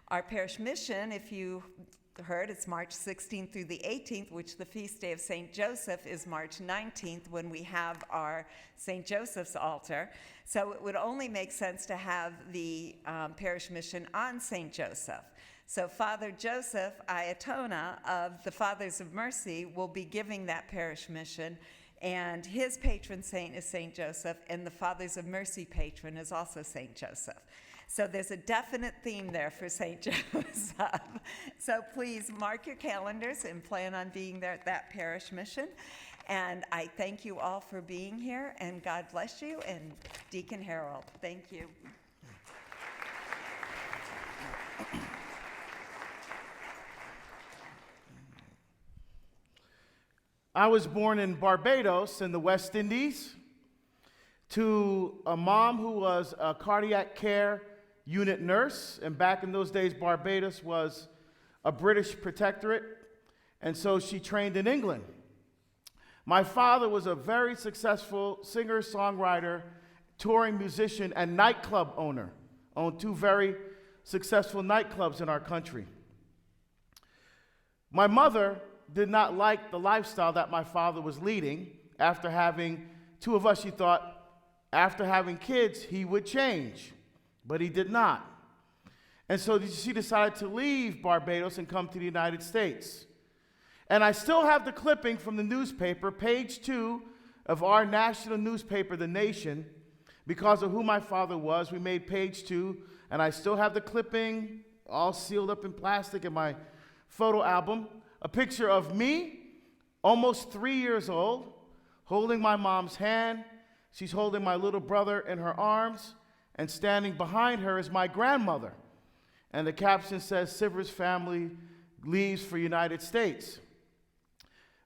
Our parish mission, if you heard, it's March 16th through the 18th, which the feast day of St. Joseph is March 19th when we have our St. Joseph's altar. So it would only make sense to have the parish mission on St. Joseph. So Father Joseph Ayatona of the Fathers of Mercy will be giving that parish mission, and his patron saint is St. Joseph, and the Fathers of Mercy patron is also St. Joseph. So there's a definite theme there for St. Joseph. So please mark your calendars and plan on being there at that parish mission. And I thank you all for being here, and God bless you, and Deacon Harold, thank you. I was born in Barbados in the West Indies to a mom who was a cardiac care unit nurse, and back in those days, Barbados was a British protectorate, and so she trained in England. My father was a very successful singer, songwriter, touring musician, and nightclub owner. Owned two very successful nightclubs in our country. My mother did not like the lifestyle that my father was leading. After having two of us, she thought after having kids, he would change, but he did not. And so she decided to leave Barbados and come to the United States. And I still have the clipping from the newspaper, page 2 of our national newspaper, The Nation. Because of who my father was, we made page 2, and I still have the clipping all sealed up in plastic in my photo album. A picture of me, almost 3 years old, holding my mom's hand. She's holding my little brother in her arms, and standing behind her is my grandmother. And the caption says, "Sivers family leaves for United States."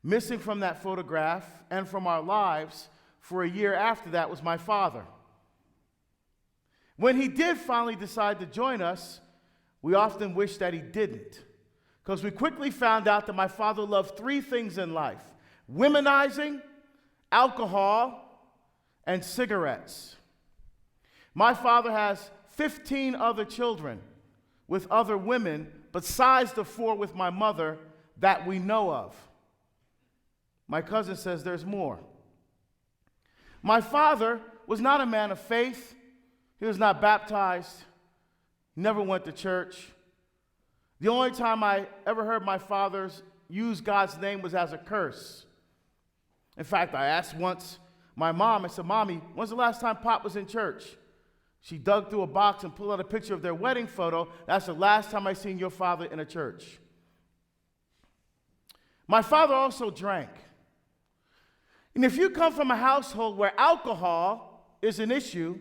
Missing from that photograph and from our lives for a year after that was my father. When he did finally decide to join us, we often wished that he didn't, because we quickly found out that my father loved 3 things in life: womenizing, alcohol, and cigarettes. My father has 15 other children with other women besides the 4 with my mother that we know of. My cousin says there's more. My father was not a man of faith. He was not baptized. He never went to church. The only time I ever heard my father use God's name was as a curse. In fact, I asked once my mom, I said, "Mommy, when's the last time Pop was in church?" She dug through a box and pulled out a picture of their wedding photo. "That's the last time I seen your father in a church." My father also drank. And if you come from a household where alcohol is an issue,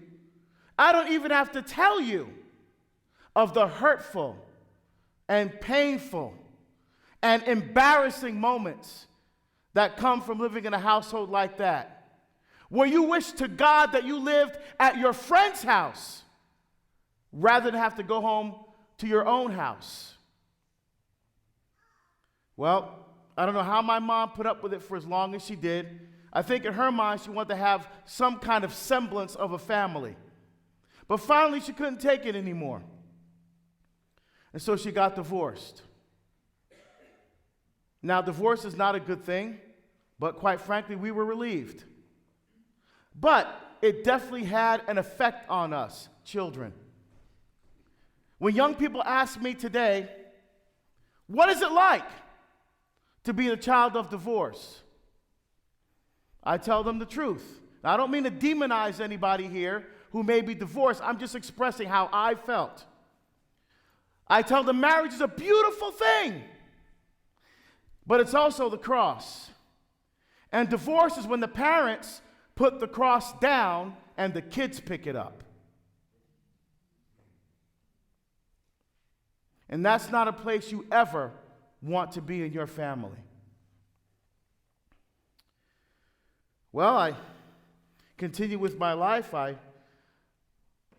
I don't even have to tell you of the hurtful and painful and embarrassing moments that come from living in a household like that, where you wish to God that you lived at your friend's house rather than have to go home to your own house. Well, I don't know how my mom put up with it for as long as she did. I think in her mind she wanted to have some kind of semblance of a family. But finally she couldn't take it anymore. And so she got divorced. Now, divorce is not a good thing, but quite frankly, we were relieved. But it definitely had an effect on us, children. When young people ask me today, what is it like to be the child of divorce? I tell them the truth. Now, I don't mean to demonize anybody here who may be divorced. I'm just expressing how I felt. I tell them marriage is a beautiful thing, but it's also the cross. And divorce is when the parents put the cross down and the kids pick it up. And that's not a place you ever want to be in your family. Well, I continued with my life. I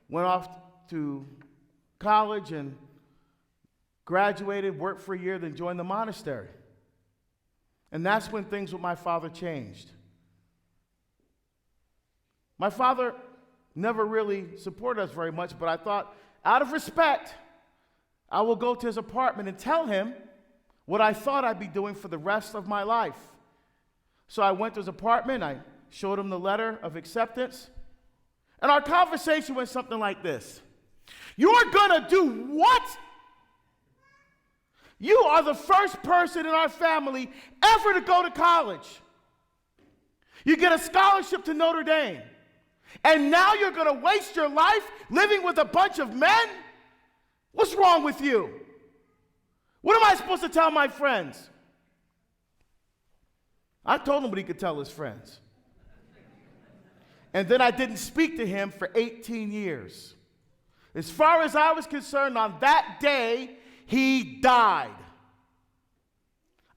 went off to college and graduated, worked for a year, then joined the monastery. And that's when things with my father changed. My father never really supported us very much, but I thought, out of respect, I will go to his apartment and tell him what I thought I'd be doing for the rest of my life. So I went to his apartment. I showed him the letter of acceptance. And our conversation went something like this. You're going to do what? You are the first person in our family ever to go to college. You get a scholarship to Notre Dame. And now you're going to waste your life living with a bunch of men? What's wrong with you? What am I supposed to tell my friends? I told him what he could tell his friends. And then I didn't speak to him for 18 years. As far as I was concerned, on that day, he died.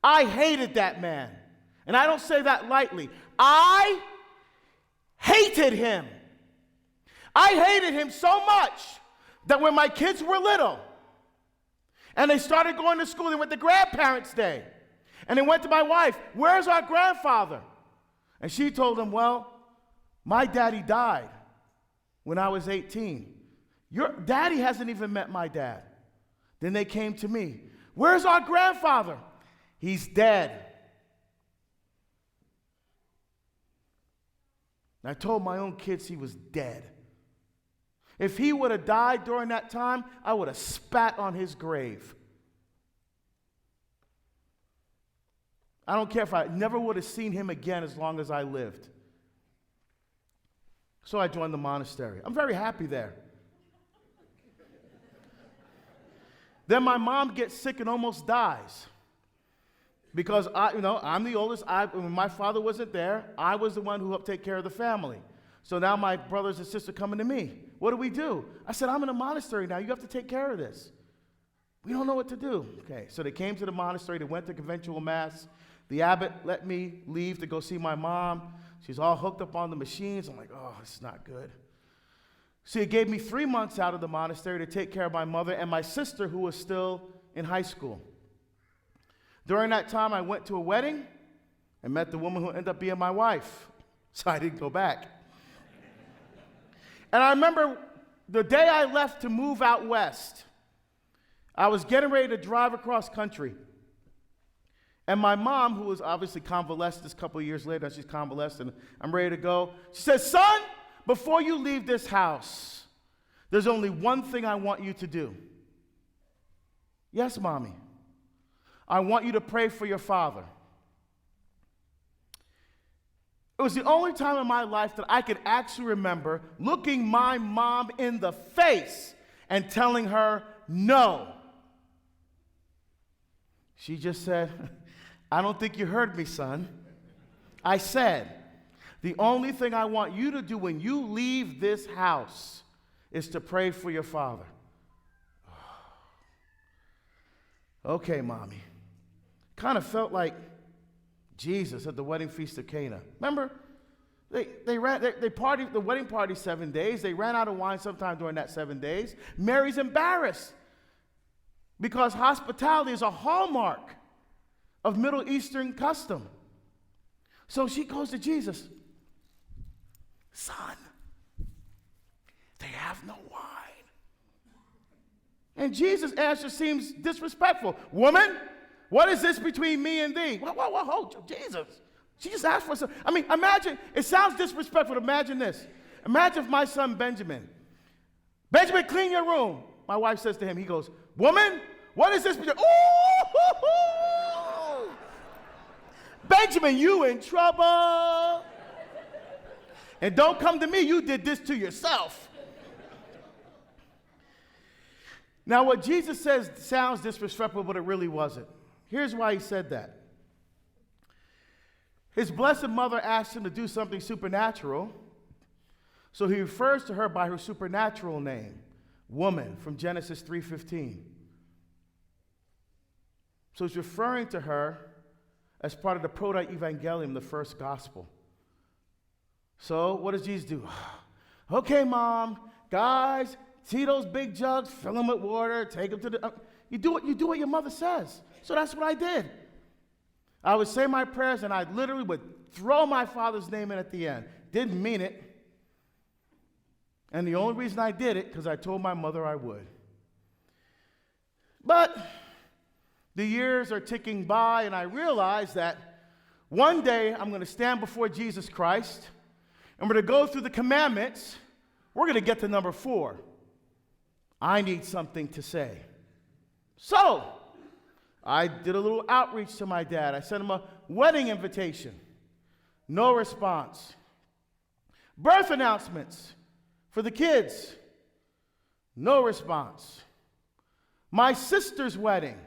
I hated that man. And I don't say that lightly. I hated him. I hated him so much that when my kids were little and they started going to school, they went to Grandparents' Day. And they went to my wife, where's our grandfather? And she told them, well, my daddy died when I was 18. Your daddy hasn't even met my dad. Then they came to me. Where's our grandfather? He's dead. And I told my own kids he was dead. If he would have died during that time, I would have spat on his grave. I don't care if I never would have seen him again as long as I lived. So I joined the monastery. I'm very happy there. Then my mom gets sick and almost dies. Because I'm the oldest. When my father wasn't there, I was the one who helped take care of the family. So now my brothers and sisters are coming to me. What do? I said, I'm in a monastery now. You have to take care of this. We don't know what to do. Okay, so they came to the monastery. They went to conventual mass. The abbot let me leave to go see my mom. She's all hooked up on the machines. I'm like, oh, it's not good. So he gave me 3 months out of the monastery to take care of my mother and my sister, who was still in high school. During that time, I went to a wedding and met the woman who ended up being my wife. So I didn't go back. And I remember the day I left to move out west, I was getting ready to drive across country. And my mom, who was obviously convalescent, a couple of years later, she's convalescent, I'm ready to go. She says, son, before you leave this house, there's only one thing I want you to do. Yes, Mommy. I want you to pray for your father. It was the only time in my life that I could actually remember looking my mom in the face and telling her no. She just said, I don't think you heard me, son. I said, the only thing I want you to do when you leave this house is to pray for your father. Okay, Mommy. Kind of felt like Jesus at the wedding feast of Cana. Remember, they partied the wedding party 7 days. They ran out of wine sometime during that 7 days. Mary's embarrassed because hospitality is a hallmark of Middle Eastern custom. So she goes to Jesus. Son, they have no wine. And Jesus' answer seems disrespectful. Woman, what is this between me and thee? Hold, Jesus. She just asked for some. I mean, imagine, it sounds disrespectful. Imagine this. Imagine if my son Benjamin, clean your room. My wife says to him, he goes, woman, what is this between? Ooh! Benjamin, you in trouble. And don't come to me, you did this to yourself. Now, what Jesus says sounds disrespectful, but it really wasn't. Here's why he said that. His blessed mother asked him to do something supernatural, so he refers to her by her supernatural name, woman, from Genesis 3:15. So he's referring to her as part of the proto-evangelium, the first gospel. So what does Jesus do? Okay, Mom, guys, see those big jugs, fill them with water, take them to the... You do what your mother says. So that's what I did. I would say my prayers, and I literally would throw my father's name in at the end. Didn't mean it. And the only reason I did it, because I told my mother I would. But the years are ticking by, and I realize that one day I'm going to stand before Jesus Christ, and we're going to go through the commandments. We're going to get to number 4. I need something to say. So I did a little outreach to my dad. I sent him a wedding invitation. No response. Birth announcements for the kids. No response. My sister's wedding.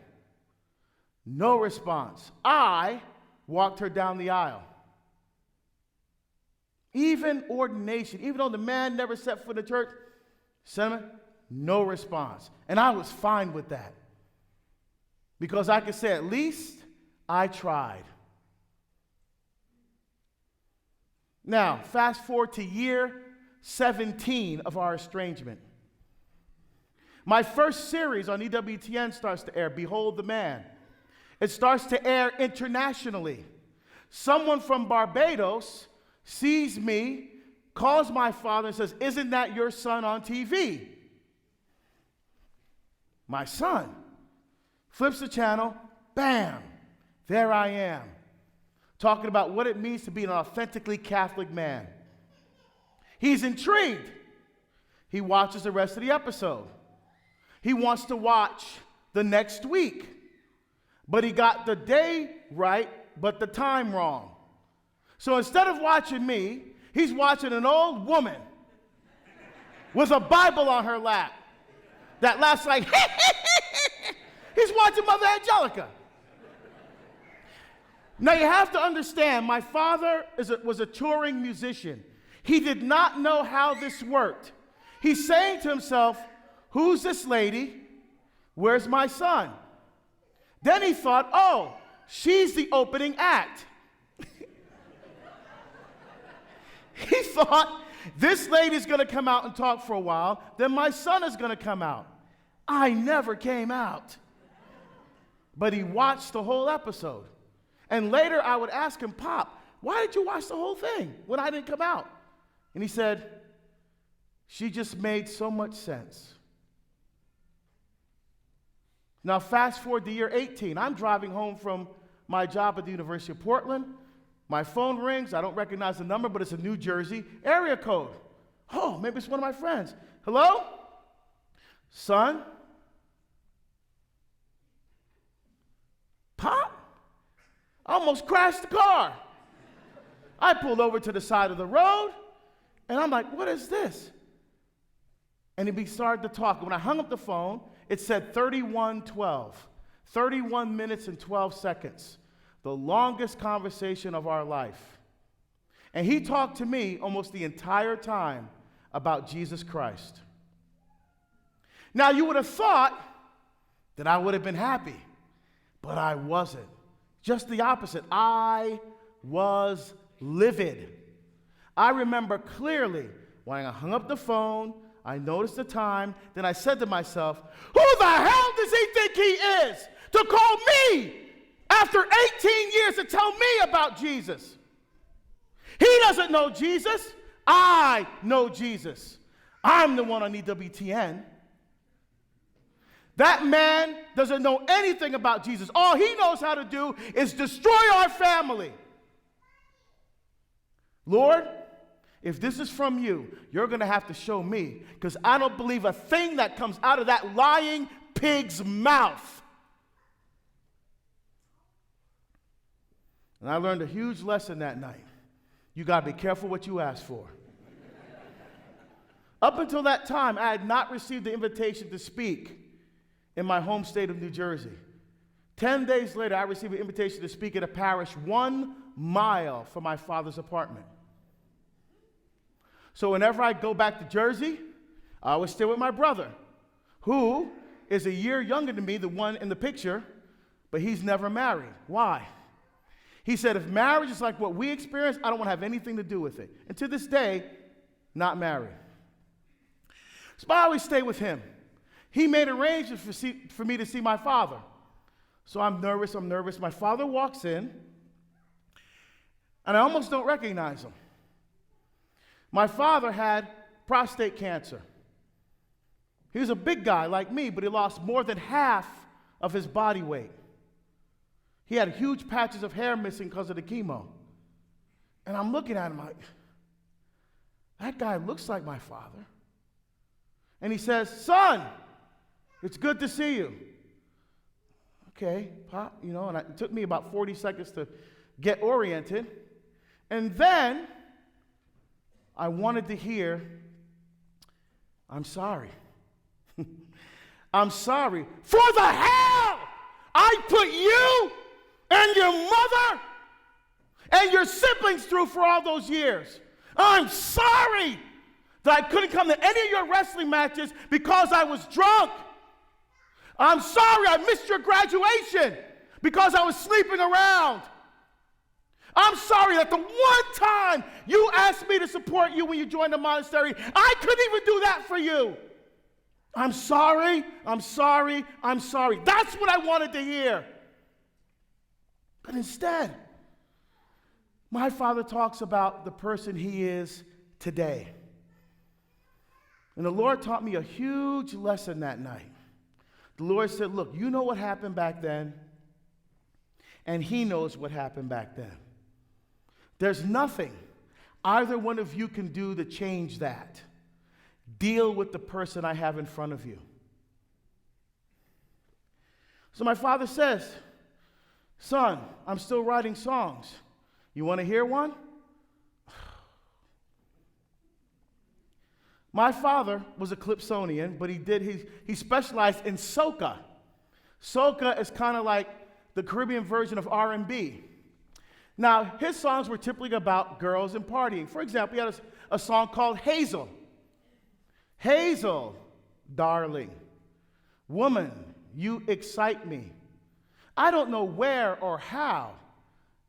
No response. I walked her down the aisle. Even ordination, even though the man never set foot in the church, sentiment, no response. And I was fine with that. Because I could say, at least I tried. Now, fast forward to year 17 of our estrangement. My first series on EWTN starts to air, Behold the Man. It starts to air internationally. Someone from Barbados sees me, calls my father and says, isn't that your son on TV? My son flips the channel, bam, there I am, talking about what it means to be an authentically Catholic man. He's intrigued. He watches the rest of the episode. He wants to watch the next week. But he got the day right, but the time wrong. So instead of watching me, he's watching an old woman with a Bible on her lap that laughs like, he's watching Mother Angelica. Now you have to understand, my father was a touring musician. He did not know how this worked. He's saying to himself, who's this lady? Where's my son? Then he thought, oh, she's the opening act. He thought, this lady's going to come out and talk for a while, then my son is going to come out. I never came out. But he watched the whole episode. And later I would ask him, Pop, why did you watch the whole thing when I didn't come out? And he said, she just made so much sense. Now, fast forward to year 18. I'm driving home from my job at the University of Portland. My phone rings. I don't recognize the number, but it's a New Jersey area code. Oh, maybe it's one of my friends. Hello? Son? Pop? I almost crashed the car. I pulled over to the side of the road, and I'm like, what is this? And he started to talk. When I hung up the phone, it said 31:12, 31 minutes and 12 seconds, the longest conversation of our life. And he talked to me almost the entire time about Jesus Christ. Now, you would have thought that I would have been happy, but I wasn't. Just the opposite. I was livid. I remember clearly when I hung up the phone, I noticed the time, then I said to myself, who the hell does he think he is to call me after 18 years to tell me about Jesus? He doesn't know Jesus. I know Jesus. I'm the one on EWTN. That man doesn't know anything about Jesus. All he knows how to do is destroy our family. Lord, if this is from you, you're going to have to show me, because I don't believe a thing that comes out of that lying pig's mouth. And I learned a huge lesson that night. You got to be careful what you ask for. Up until that time, I had not received the invitation to speak in my home state of New Jersey. 10 days later, I received an invitation to speak at a parish 1 mile from my father's apartment. So whenever I go back to Jersey, I always stay with my brother, who is a year younger than me, the one in the picture, but he's never married. Why? He said, if marriage is like what we experience, I don't want to have anything to do with it. And to this day, not married. So I always stay with him. He made arrangements for me to see my father. So I'm nervous. My father walks in, and I almost don't recognize him. My father had prostate cancer. He was a big guy like me, but he lost more than half of his body weight. He had huge patches of hair missing because of the chemo. And I'm looking at him like, that guy looks like my father. And he says, son, it's good to see you. Okay, Pop, and it took me about 40 seconds to get oriented. And then I wanted to hear, I'm sorry. I'm sorry for the hell I put you and your mother and your siblings through for all those years. I'm sorry that I couldn't come to any of your wrestling matches because I was drunk. I'm sorry I missed your graduation because I was sleeping around. I'm sorry that the one time you asked me to support you when you joined the monastery, I couldn't even do that for you. I'm sorry, I'm sorry, I'm sorry. That's what I wanted to hear. But instead, my father talks about the person he is today. And the Lord taught me a huge lesson that night. The Lord said, look, you know what happened back then, and he knows what happened back then. There's nothing either one of you can do to change that. Deal with the person I have in front of you. So my father says, son, I'm still writing songs. You want to hear one? My father was a Clipsonian, but he specialized in soca. Soca is kind of like the Caribbean version of R&B. Now, his songs were typically about girls and partying. For example, he had a song called Hazel. Hazel, darling, woman, you excite me. I don't know where or how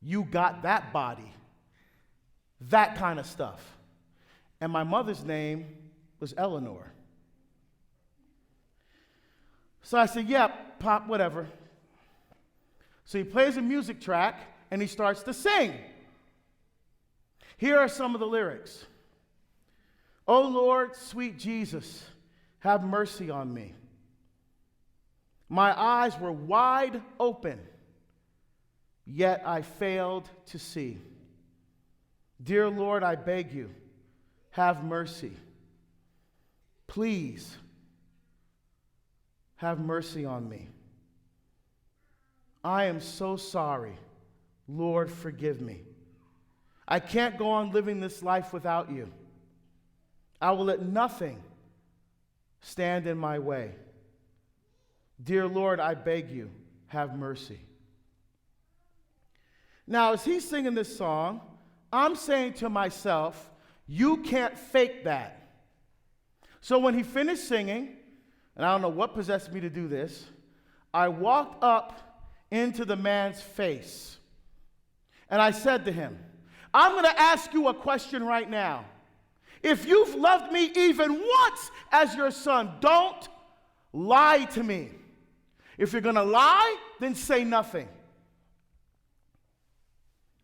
you got that body. That kind of stuff. And my mother's name was Eleanor. So I said, yeah, Pop, whatever. So he plays a music track and he starts to sing. Here are some of the lyrics. O Lord, sweet Jesus, have mercy on me. My eyes were wide open, yet I failed to see. Dear Lord, I beg you, have mercy. Please, have mercy on me. I am so sorry. Lord, forgive me. I can't go on living this life without you. I will let nothing stand in my way. Dear Lord, I beg you, have mercy. Now, as he's singing this song, I'm saying to myself, you can't fake that. So when he finished singing, and I don't know what possessed me to do this, I walked up into the man's face, and I said to him, I'm going to ask you a question right now. If you've loved me even once as your son, don't lie to me. If you're going to lie, then say nothing.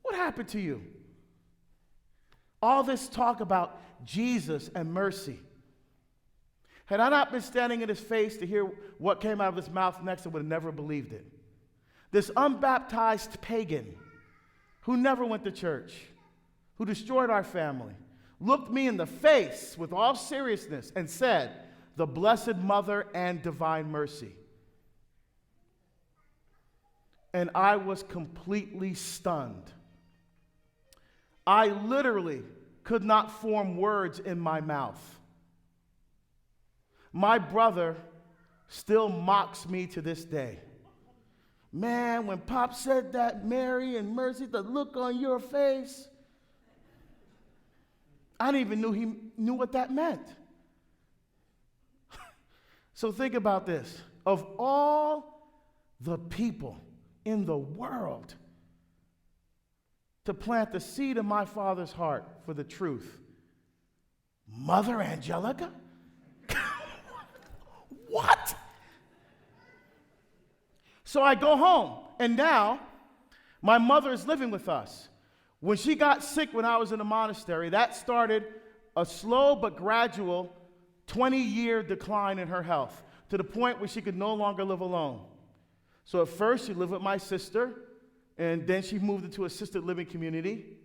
What happened to you? All this talk about Jesus and mercy. Had I not been standing in his face to hear what came out of his mouth next, I would have never believed it. This unbaptized pagan who never went to church, who destroyed our family, looked me in the face with all seriousness and said, the Blessed Mother and Divine Mercy. And I was completely stunned. I literally could not form words in my mouth. My brother still mocks me to this day. Man, when Pop said that, Mary and Mercy, the look on your face, I didn't even know he knew what that meant. So think about this. Of all the people in the world to plant the seed in my father's heart for the truth, Mother Angelica? What? So I go home, and now my mother is living with us. When she got sick when I was in the monastery, that started a slow but gradual 20-year decline in her health to the point where she could no longer live alone. So at first, she lived with my sister, and then she moved into an assisted living community.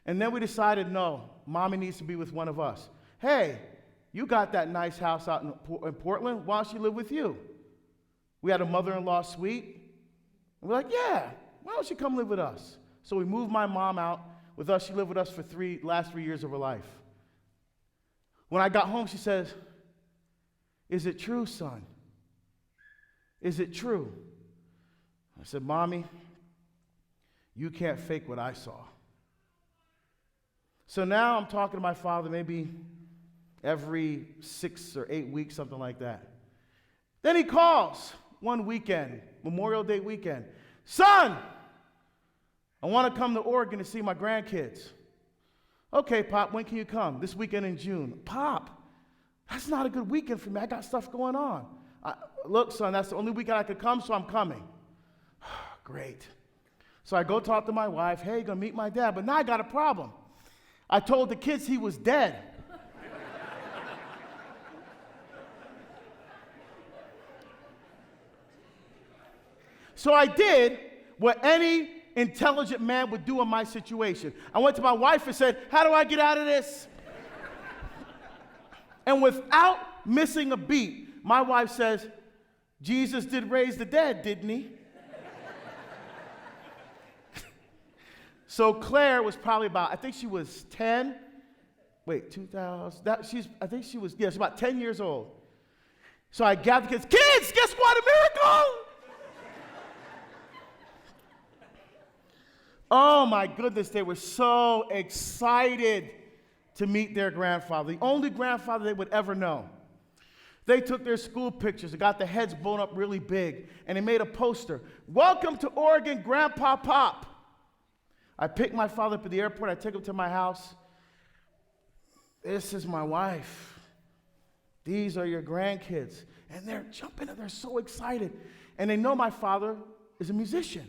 And then we decided, no, Mommy needs to be with one of us. Hey, you got that nice house out in Portland. Why don't she live with you? We had a mother-in-law suite. And we're like, yeah, why don't she come live with us? So we moved my mom out with us. She lived with us for last 3 years of her life. When I got home, she says, is it true, son? Is it true? I said, Mommy, you can't fake what I saw. So now I'm talking to my father maybe every 6 or 8 weeks, something like that. Then he calls one weekend, Memorial Day weekend. Son, I want to come to Oregon to see my grandkids. Okay, Pop, when can you come? This weekend in June. Pop, that's not a good weekend for me. I got stuff going on. Look, son, that's the only weekend I could come, so I'm coming. Great. So I go talk to my wife. Hey, gonna meet my dad. But now I got a problem. I told the kids he was dead. So I did what any intelligent man would do in my situation. I went to my wife and said, how do I get out of this? And without missing a beat, my wife says, Jesus did raise the dead, didn't he? So Claire was probably about, I think she was 10. Wait, 2000. She's about 10 years old. So I gathered the kids. Kids, guess what? A miracle! Oh my goodness, they were so excited to meet their grandfather, the only grandfather they would ever know. They took their school pictures and got the heads blown up really big, and they made a poster. Welcome to Oregon, Grandpa Pop. I picked my father up at the airport. I took him to my house. This is my wife. These are your grandkids. And they're jumping and they're so excited. And they know my father is a musician.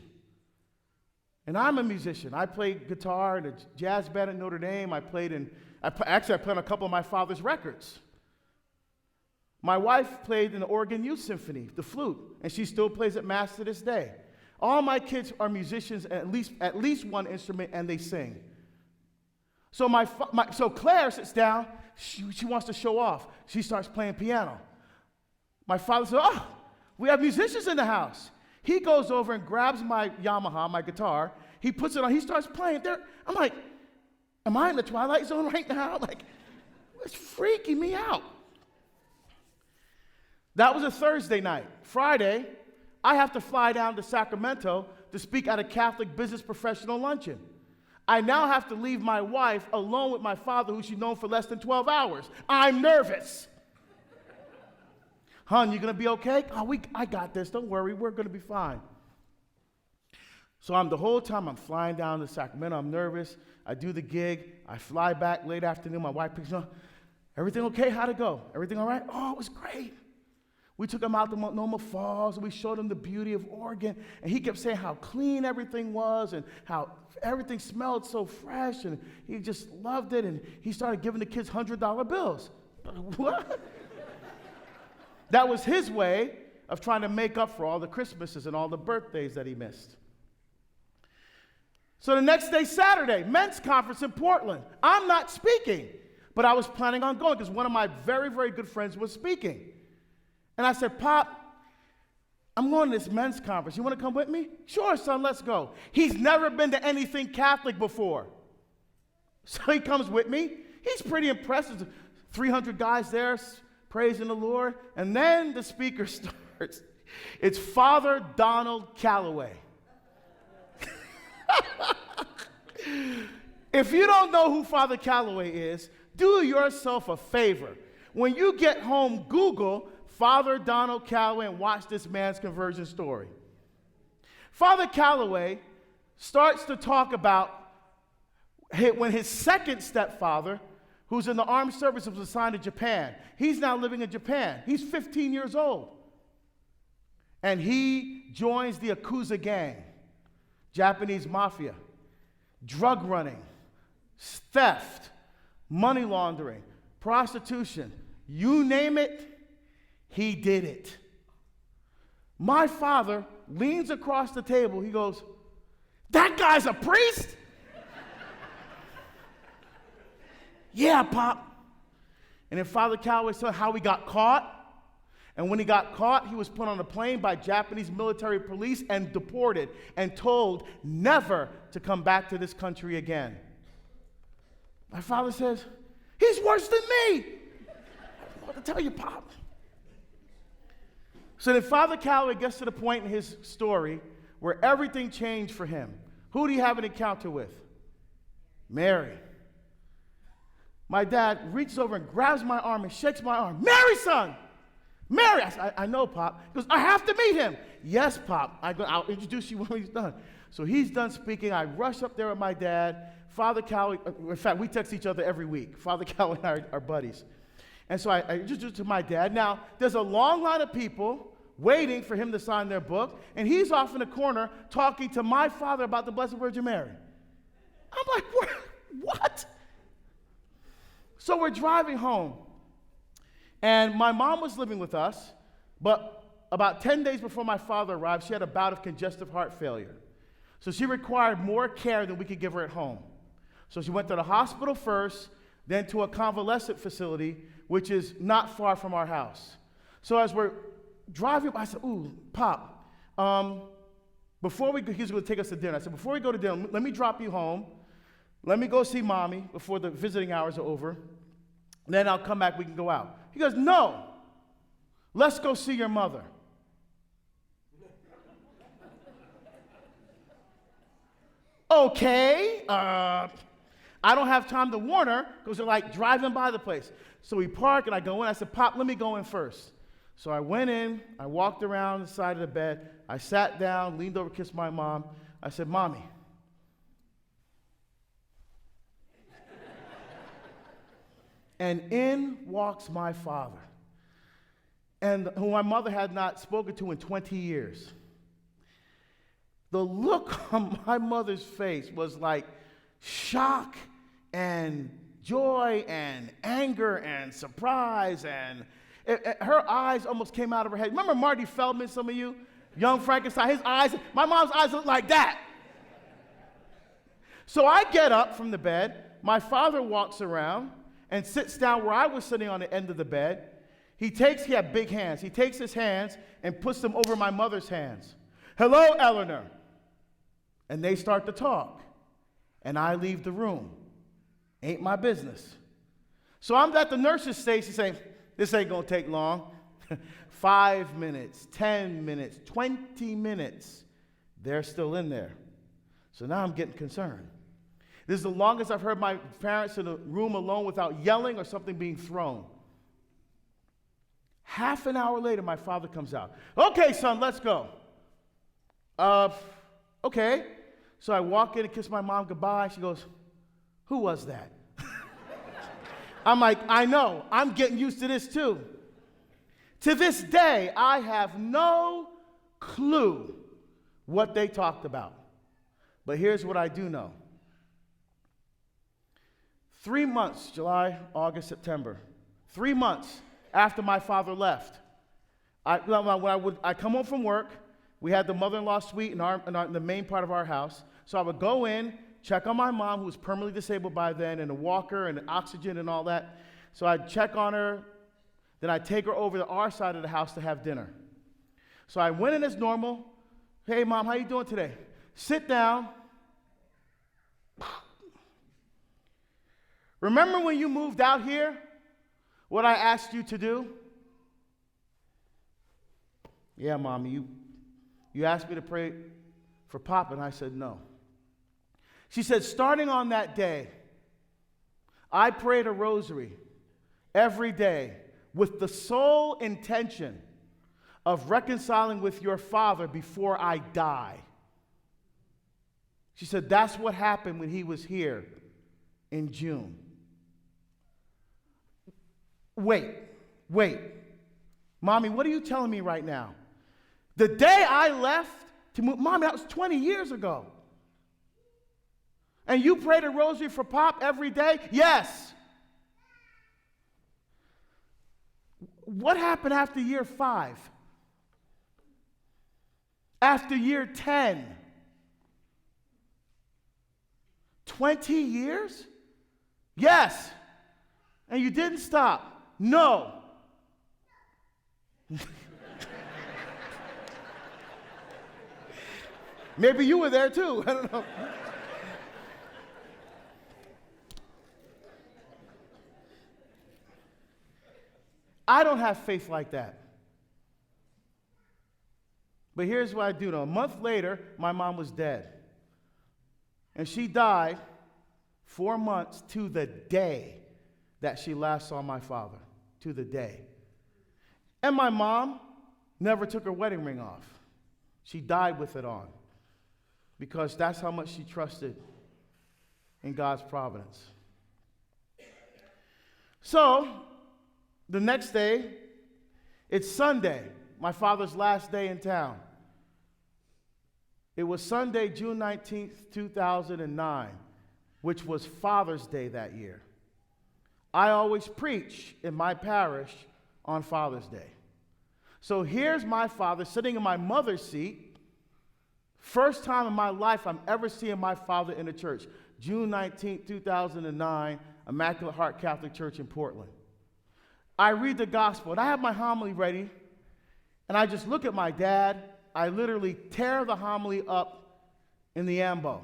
And I'm a musician. I played guitar in a jazz band at Notre Dame. I played on a couple of my father's records. My wife played in the Oregon Youth Symphony, the flute, and she still plays at Mass to this day. All my kids are musicians, at least one instrument, and they sing. So so Claire sits down. She wants to show off. She starts playing piano. My father says, oh, we have musicians in the house. He goes over and grabs my Yamaha, my guitar. He puts it on. He starts playing. I'm like, am I in the Twilight Zone right now? Like, it's freaking me out. That was a Thursday night. Friday, I have to fly down to Sacramento to speak at a Catholic business professional luncheon. I now have to leave my wife alone with my father, who she's known for less than 12 hours. I'm nervous. Hon, you gonna be okay? Oh, I got this. Don't worry, we're gonna be fine. So the whole time I'm flying down to Sacramento. I'm nervous. I do the gig. I fly back late afternoon. My wife picks me up. Everything okay? How'd it go? Everything all right? Oh, it was great. We took him out to Multnomah Falls, and we showed him the beauty of Oregon, and he kept saying how clean everything was and how everything smelled so fresh, and he just loved it, and he started giving the kids $100 bills. What? That was his way of trying to make up for all the Christmases and all the birthdays that he missed. So the next day, Saturday, men's conference in Portland. I'm not speaking, but I was planning on going because one of my very, very good friends was speaking. And I said, Pop, I'm going to this men's conference. You want to come with me? Sure, son, let's go. He's never been to anything Catholic before. So he comes with me. He's pretty impressed. There's 300 guys there praising the Lord. And then the speaker starts. It's Father Donald Calloway. If you don't know who Father Calloway is, do yourself a favor. When you get home, Google Father Donald Calloway and watch this man's conversion story. Father Calloway starts to talk about when his second stepfather, who's in the armed services, was assigned to Japan. He's now living in Japan. He's 15 years old. And he joins the Yakuza gang, Japanese mafia, drug running, theft, money laundering, prostitution, you name it, he did it. My father leans across the table. He goes, "That guy's a priest?" "Yeah, Pop." And then Father Calloway said how he got caught. And when he got caught, he was put on a plane by Japanese military police and deported and told never to come back to this country again. My father says, "He's worse than me." I don't know what to tell you, Pop. So then Father Calloway gets to the point in his story where everything changed for him. Who do you have an encounter with? Mary. My dad reaches over and grabs my arm and shakes my arm. "Mary, son! Mary!" I said, I know, Pop." He goes, "I have to meet him." "Yes, Pop. I'll introduce you when he's done." So he's done speaking. I rush up there with my dad. Father Calloway, in fact, we text each other every week. Father Calloway and I are buddies. And so I introduced to my dad. Now, there's a long line of people waiting for him to sign their book, and he's off in the corner talking to my father about the Blessed Virgin Mary. I'm like, what? So we're driving home, and my mom was living with us, but about 10 days before my father arrived, she had a bout of congestive heart failure. So she required more care than we could give her at home. So she went to the hospital first, then to a convalescent facility, which is not far from our house. So as we're driving, I said, "Ooh, Pop, before we go," he's going to take us to dinner. I said, "Before we go to dinner, let me drop you home. Let me go see Mommy before the visiting hours are over. Then I'll come back, we can go out." He goes, "No, let's go see your mother." Okay, I don't have time to warn her because they're like driving by the place. So we park and I go in. I said, "Pop, let me go in first." So I went in, I walked around the side of the bed, I sat down, leaned over, kissed my mom. I said, "Mommy." And in walks my father, and who my mother had not spoken to in 20 years. The look on my mother's face was like shock and joy and anger and surprise, and her eyes almost came out of her head. Remember Marty Feldman, some of you? Young Frankenstein, his eyes, my mom's eyes looked like that. So I get up from the bed. My father walks around and sits down where I was sitting on the end of the bed. He had big hands. He takes his hands and puts them over my mother's hands. "Hello, Eleanor." And they start to talk. And I leave the room. Ain't my business. So I'm at the nurse's station saying, "This ain't going to take long." 5 minutes, 10 minutes, 20 minutes. They're still in there. So now I'm getting concerned. This is the longest I've heard my parents in a room alone without yelling or something being thrown. Half an hour later, my father comes out. "Okay, son, let's go." Okay. So I walk in and kiss my mom goodbye. She goes, "Who was that?" I'm like, "I know. I'm getting used to this too." To this day, I have no clue what they talked about. But here's what I do know. 3 months, July, August, September, 3 months after my father left, I come home from work. We had the mother-in-law suite in the main part of our house. So I would go in, check on my mom, who was permanently disabled by then, and a walker and oxygen and all that. So I'd check on her. Then I'd take her over to our side of the house to have dinner. So I went in as normal. "Hey, Mom, how you doing today?" Sit down. "Remember when you moved out here, what I asked you to do?" "Yeah, Mom, you asked me to pray for Pop," and I said no. She said, "Starting on that day, I prayed a rosary every day with the sole intention of reconciling with your father before I die." She said, "That's what happened when he was here in June." Wait. Mommy, what are you telling me right now? The day I left to move, Mommy, that was 20 years ago. And you prayed a rosary for Pop every day? Yes. What happened after year 5? After year 10. 20 years? Yes. And you didn't stop? No. Maybe you were there too. I don't know. I don't have faith like that. But here's what I do know. A month later, my mom was dead. And she died 4 months to the day that she last saw my father. To the day. And my mom never took her wedding ring off. She died with it on. Because that's how much she trusted in God's providence. So, the next day, it's Sunday, my father's last day in town. It was Sunday, June 19th, 2009, which was Father's Day that year. I always preach in my parish on Father's Day. So here's my father sitting in my mother's seat. First time in my life I'm ever seeing my father in a church. June 19th, 2009, Immaculate Heart Catholic Church in Portland. I read the gospel, and I have my homily ready, and I just look at my dad. I literally tear the homily up in the ambo.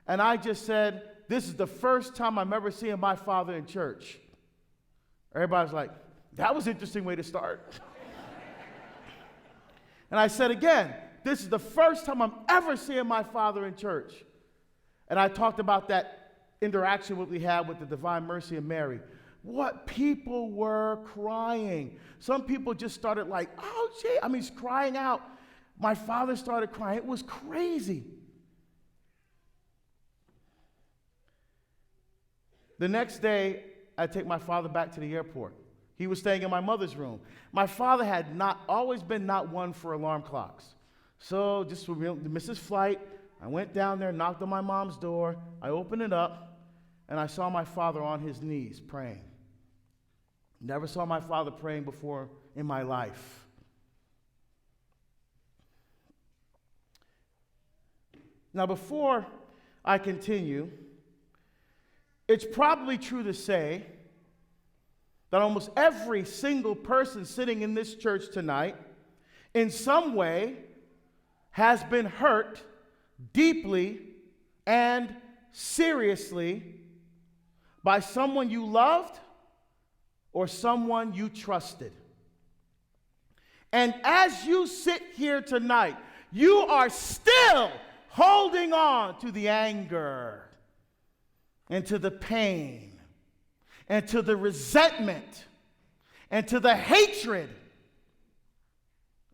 And I just said, this is the first time I'm ever seeing my father in church. Everybody's like, that was an interesting way to start. And I said again, this is the first time I'm ever seeing my father in church. And I talked about that interaction that we had with the Divine Mercy of Mary. What people were crying. Some people just started like, oh, gee, he's crying out. My father started crying. It was crazy. The next day, I take my father back to the airport. He was staying in my mother's room. My father had always been not one for alarm clocks. So just to miss his flight, I went down there, knocked on my mom's door. I opened it up, and I saw my father on his knees praying. Never saw my father praying before in my life. Now, before I continue, it's probably true to say that almost every single person sitting in this church tonight, in some way, has been hurt deeply and seriously by someone you loved or someone you trusted. And as you sit here tonight, you are still holding on to the anger and to the pain and to the resentment and to the hatred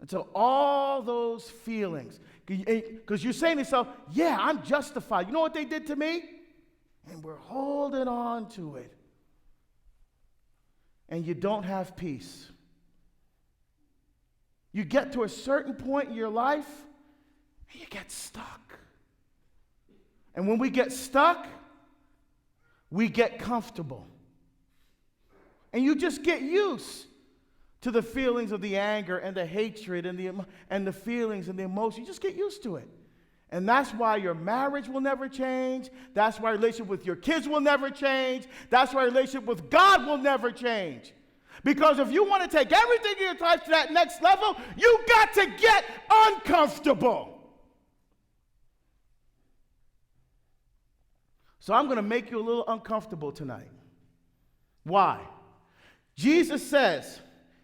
and to all those feelings. Because you're saying to yourself, yeah, I'm justified. You know what they did to me? And we're holding on to it. And you don't have peace. You get to a certain point in your life, and you get stuck. And when we get stuck, we get comfortable. And you just get used to the feelings of the anger and the hatred and the feelings and the emotion. You just get used to it. And that's why your marriage will never change. That's why your relationship with your kids will never change. That's why your relationship with God will never change. Because if you want to take everything in your life to that next level, you got to get uncomfortable. So I'm going to make you a little uncomfortable tonight. Why? Jesus says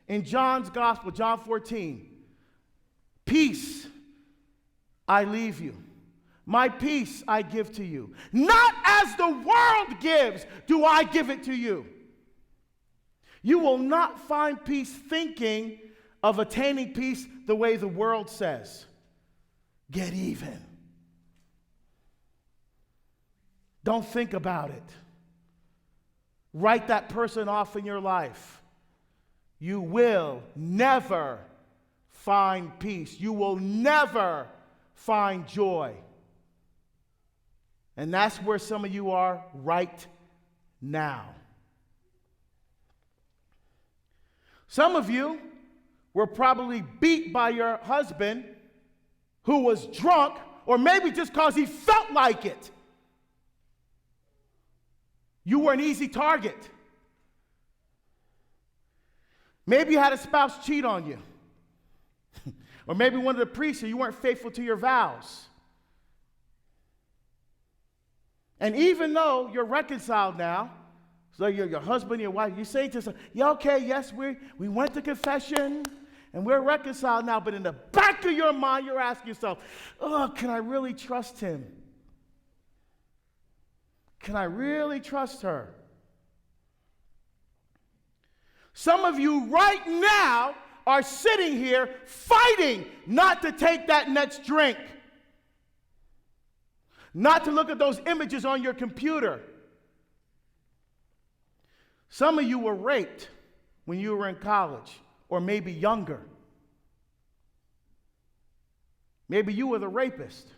in John's Gospel, John 14, peace I leave you. My peace I give to you. Not as the world gives do I give it to you. You will not find peace thinking of attaining peace the way the world says. Get even. Don't think about it. Write that person off in your life. You will never find peace. You will never find joy. And that's where some of you are right now. Some of you were probably beat by your husband who was drunk, or maybe just because he felt like it. You were an easy target. Maybe you had a spouse cheat on you. Or maybe one of the priests, you weren't faithful to your vows. And even though you're reconciled now, so your husband, your wife, you say to yourself, yeah, okay, yes, we went to confession and we're reconciled now, but in the back of your mind, you're asking yourself, oh, can I really trust him? Can I really trust her? Some of you right now are sitting here fighting not to take that next drink, not to look at those images on your computer. Some of you were raped when you were in college, or maybe younger. Maybe you were the rapist.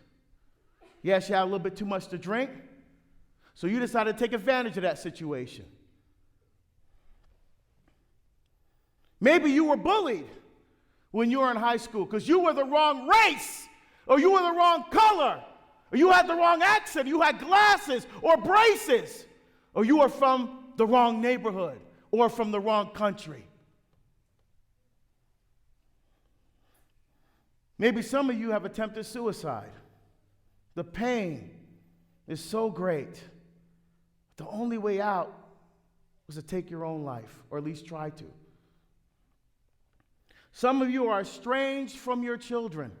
Yes, you had a little bit too much to drink, so you decided to take advantage of that situation. Maybe you were bullied when you were in high school because you were the wrong race, or you were the wrong color, or you had the wrong accent, you had glasses or braces, or you were from the wrong neighborhood or from the wrong country. Maybe some of you have attempted suicide. The pain is so great. The only way out was to take your own life, or at least try to. Some of you are estranged from your children.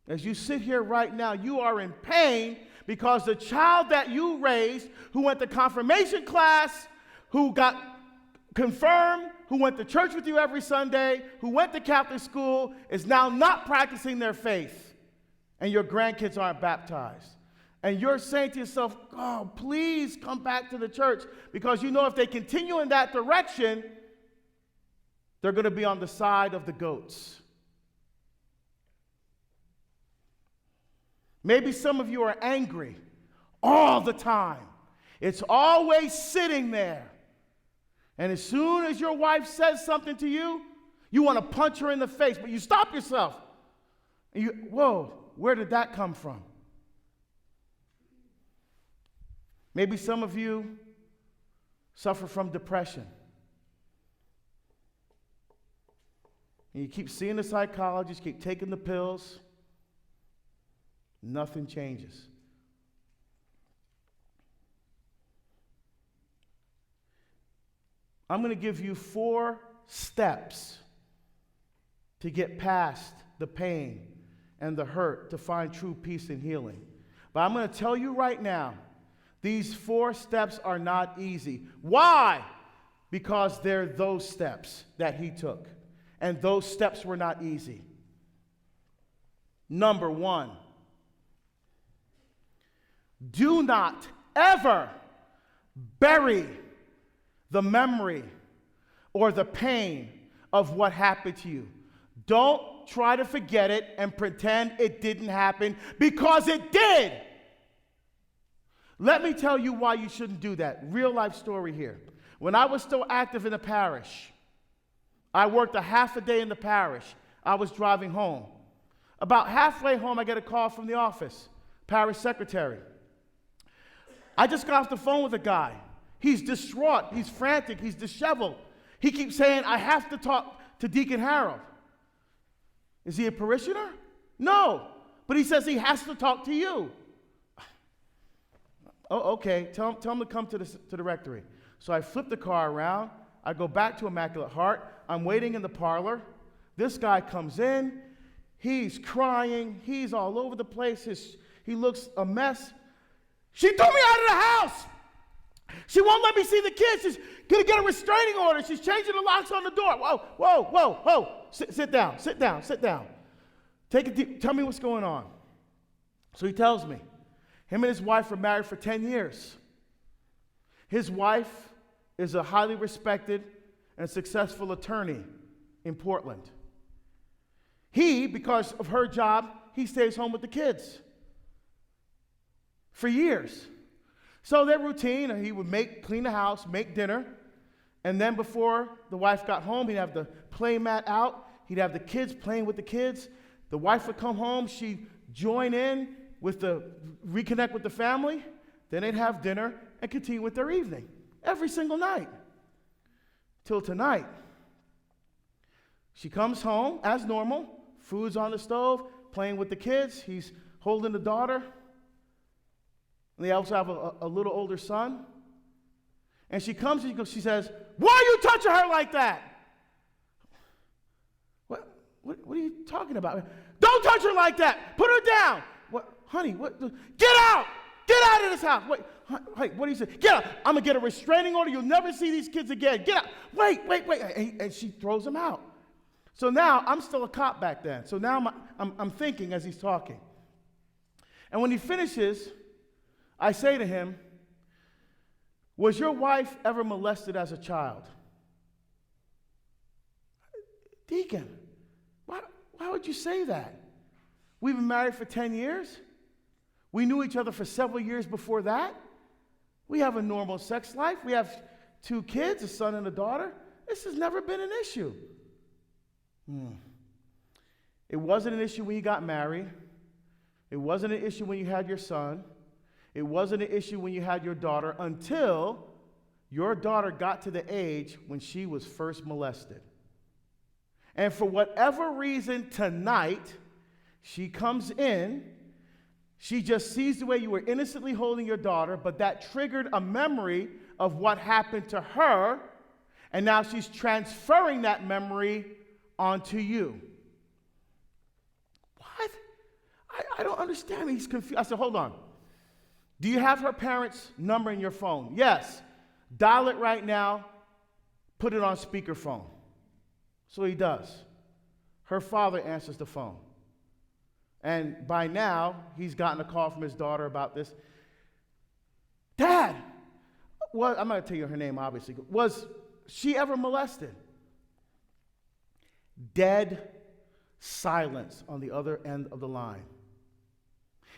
As you sit here right now, you are in pain because the child that you raised, who went to confirmation class, who got confirmed, who went to church with you every Sunday, who went to Catholic school, is now not practicing their faith, and your grandkids aren't baptized. And you're saying to yourself, oh, please come back to the church, because you know if they continue in that direction, they're going to be on the side of the goats. Maybe some of you are angry all the time. It's always sitting there. And as soon as your wife says something to you, you want to punch her in the face, but you stop yourself. And whoa, where did that come from? Maybe some of you suffer from depression. And you keep seeing the psychologist, keep taking the pills. Nothing changes. I'm going to give you 4 steps to get past the pain and the hurt, to find true peace and healing. But I'm going to tell you right now, these 4 steps are not easy. Why? Because they're those steps that he took. And those steps were not easy. Number 1, do not ever bury the memory or the pain of what happened to you. Don't try to forget it and pretend it didn't happen, because it did. Let me tell you why you shouldn't do that. Real life story here. When I was still active in the parish, I worked a half a day in the parish. I was driving home. About halfway home, I get a call from the office, parish secretary. I just got off the phone with a guy. He's distraught. He's frantic. He's disheveled. He keeps saying, I have to talk to Deacon Harold. Is he a parishioner? No. But he says he has to talk to you. Oh, okay. Tell him to come to the rectory. So I flip the car around. I go back to Immaculate Heart. I'm waiting in the parlor. This guy comes in. He's crying. He's all over the place. He looks a mess. She threw me out of the house. She won't let me see the kids. She's going to get a restraining order. She's changing the locks on the door. Whoa. Sit down. Take a deep, tell me what's going on. So he tells me. Him and his wife were married for 10 years. His wife is a highly respected and successful attorney in Portland. He, because of her job, he stays home with the kids for years. So their routine, he would clean the house, make dinner, and then before the wife got home, he'd have the play mat out. He'd have the kids playing with the kids. The wife would come home, she'd join in reconnect with the family, then they'd have dinner and continue with their evening every single night. Till tonight. She comes home as normal, food's on the stove, playing with the kids, he's holding the daughter. And they also have a little older son. And she comes and she says, "Why are you touching her like that?" What are you talking about? "Don't touch her like that. Put her down." "What, honey, what? Get out! Get out of this house." Wait, what do you say? "Get out. I'm going to get a restraining order. You'll never see these kids again. Get out." Wait. And she throws him out. So now, I'm still a cop back then. So now I'm thinking as he's talking. And when he finishes, I say to him, "Was your wife ever molested as a child?" "Deacon, why would you say that? We've been married for 10 years. We knew each other for several years before that. We have a normal sex life. We have 2 kids, a son and a daughter. This has never been an issue." It wasn't an issue when you got married. It wasn't an issue when you had your son. It wasn't an issue when you had your daughter until your daughter got to the age when she was first molested. And for whatever reason tonight, she comes in, she just sees the way you were innocently holding your daughter, but that triggered a memory of what happened to her, and now she's transferring that memory onto you. What? I don't understand. He's confused. I said, "Hold on. Do you have her parents' number in your phone?" "Yes." "Dial it right now. Put it on speakerphone." So he does. Her father answers the phone. And by now, he's gotten a call from his daughter about this. "Dad," I'm not going to tell you her name, obviously. "Was she ever molested?" Dead silence on the other end of the line.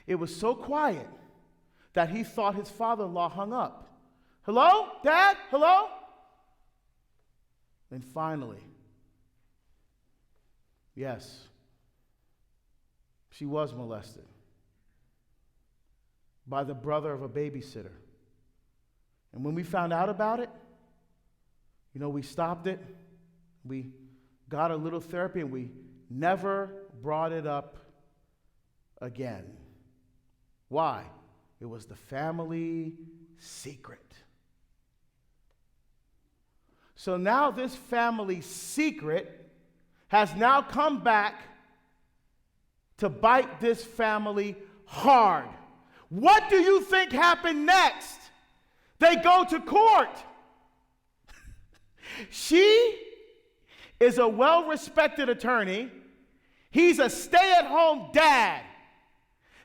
It was so quiet that he thought his father-in-law hung up. "Hello, Dad? Hello?" Then finally, yes, she was molested by the brother of a babysitter. And when we found out about it, we stopped it. We got a little therapy, and we never brought it up again. Why? It was the family secret. So now this family secret has now come back to bite this family hard. What do you think happened next? They go to court. She is a well-respected attorney. He's a stay-at-home dad.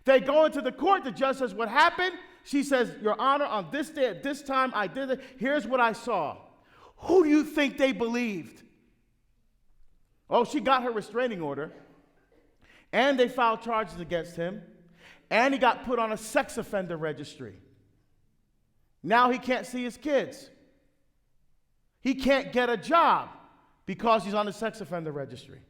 They go into the court. The judge says, "What happened?" She says, "Your Honor, on this day at this time I did it. Here's what I saw." Who do you think they believed? Oh, she got her restraining order, and they filed charges against him, and he got put on a sex offender registry. Now he can't see his kids. He can't get a job because he's on the sex offender registry.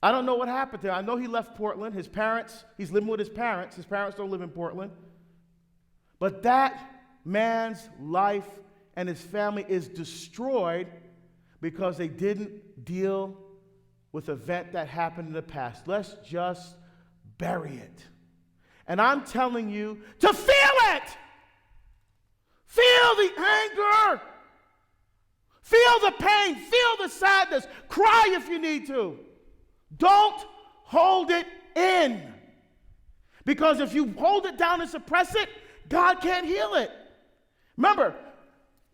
I don't know what happened there. I know he left Portland. He's living with his parents. His parents don't live in Portland. But that man's life and his family is destroyed because they didn't deal with an event that happened in the past. Let's just bury it. And I'm telling you to feel it. Feel the anger. Feel the pain. Feel the sadness. Cry if you need to. Don't hold it in. Because if you hold it down and suppress it, God can't heal it. Remember,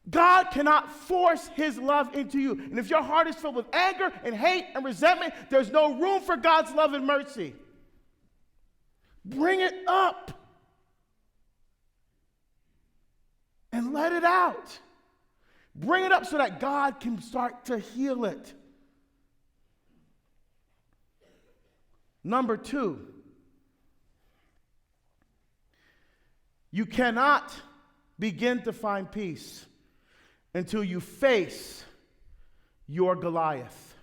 God cannot force his love into you. And if your heart is filled with anger and hate and resentment, there's no room for God's love and mercy. Bring it up and let it out. Bring it up so that God can start to heal it. Number 2, you cannot begin to find peace until you face your Goliath.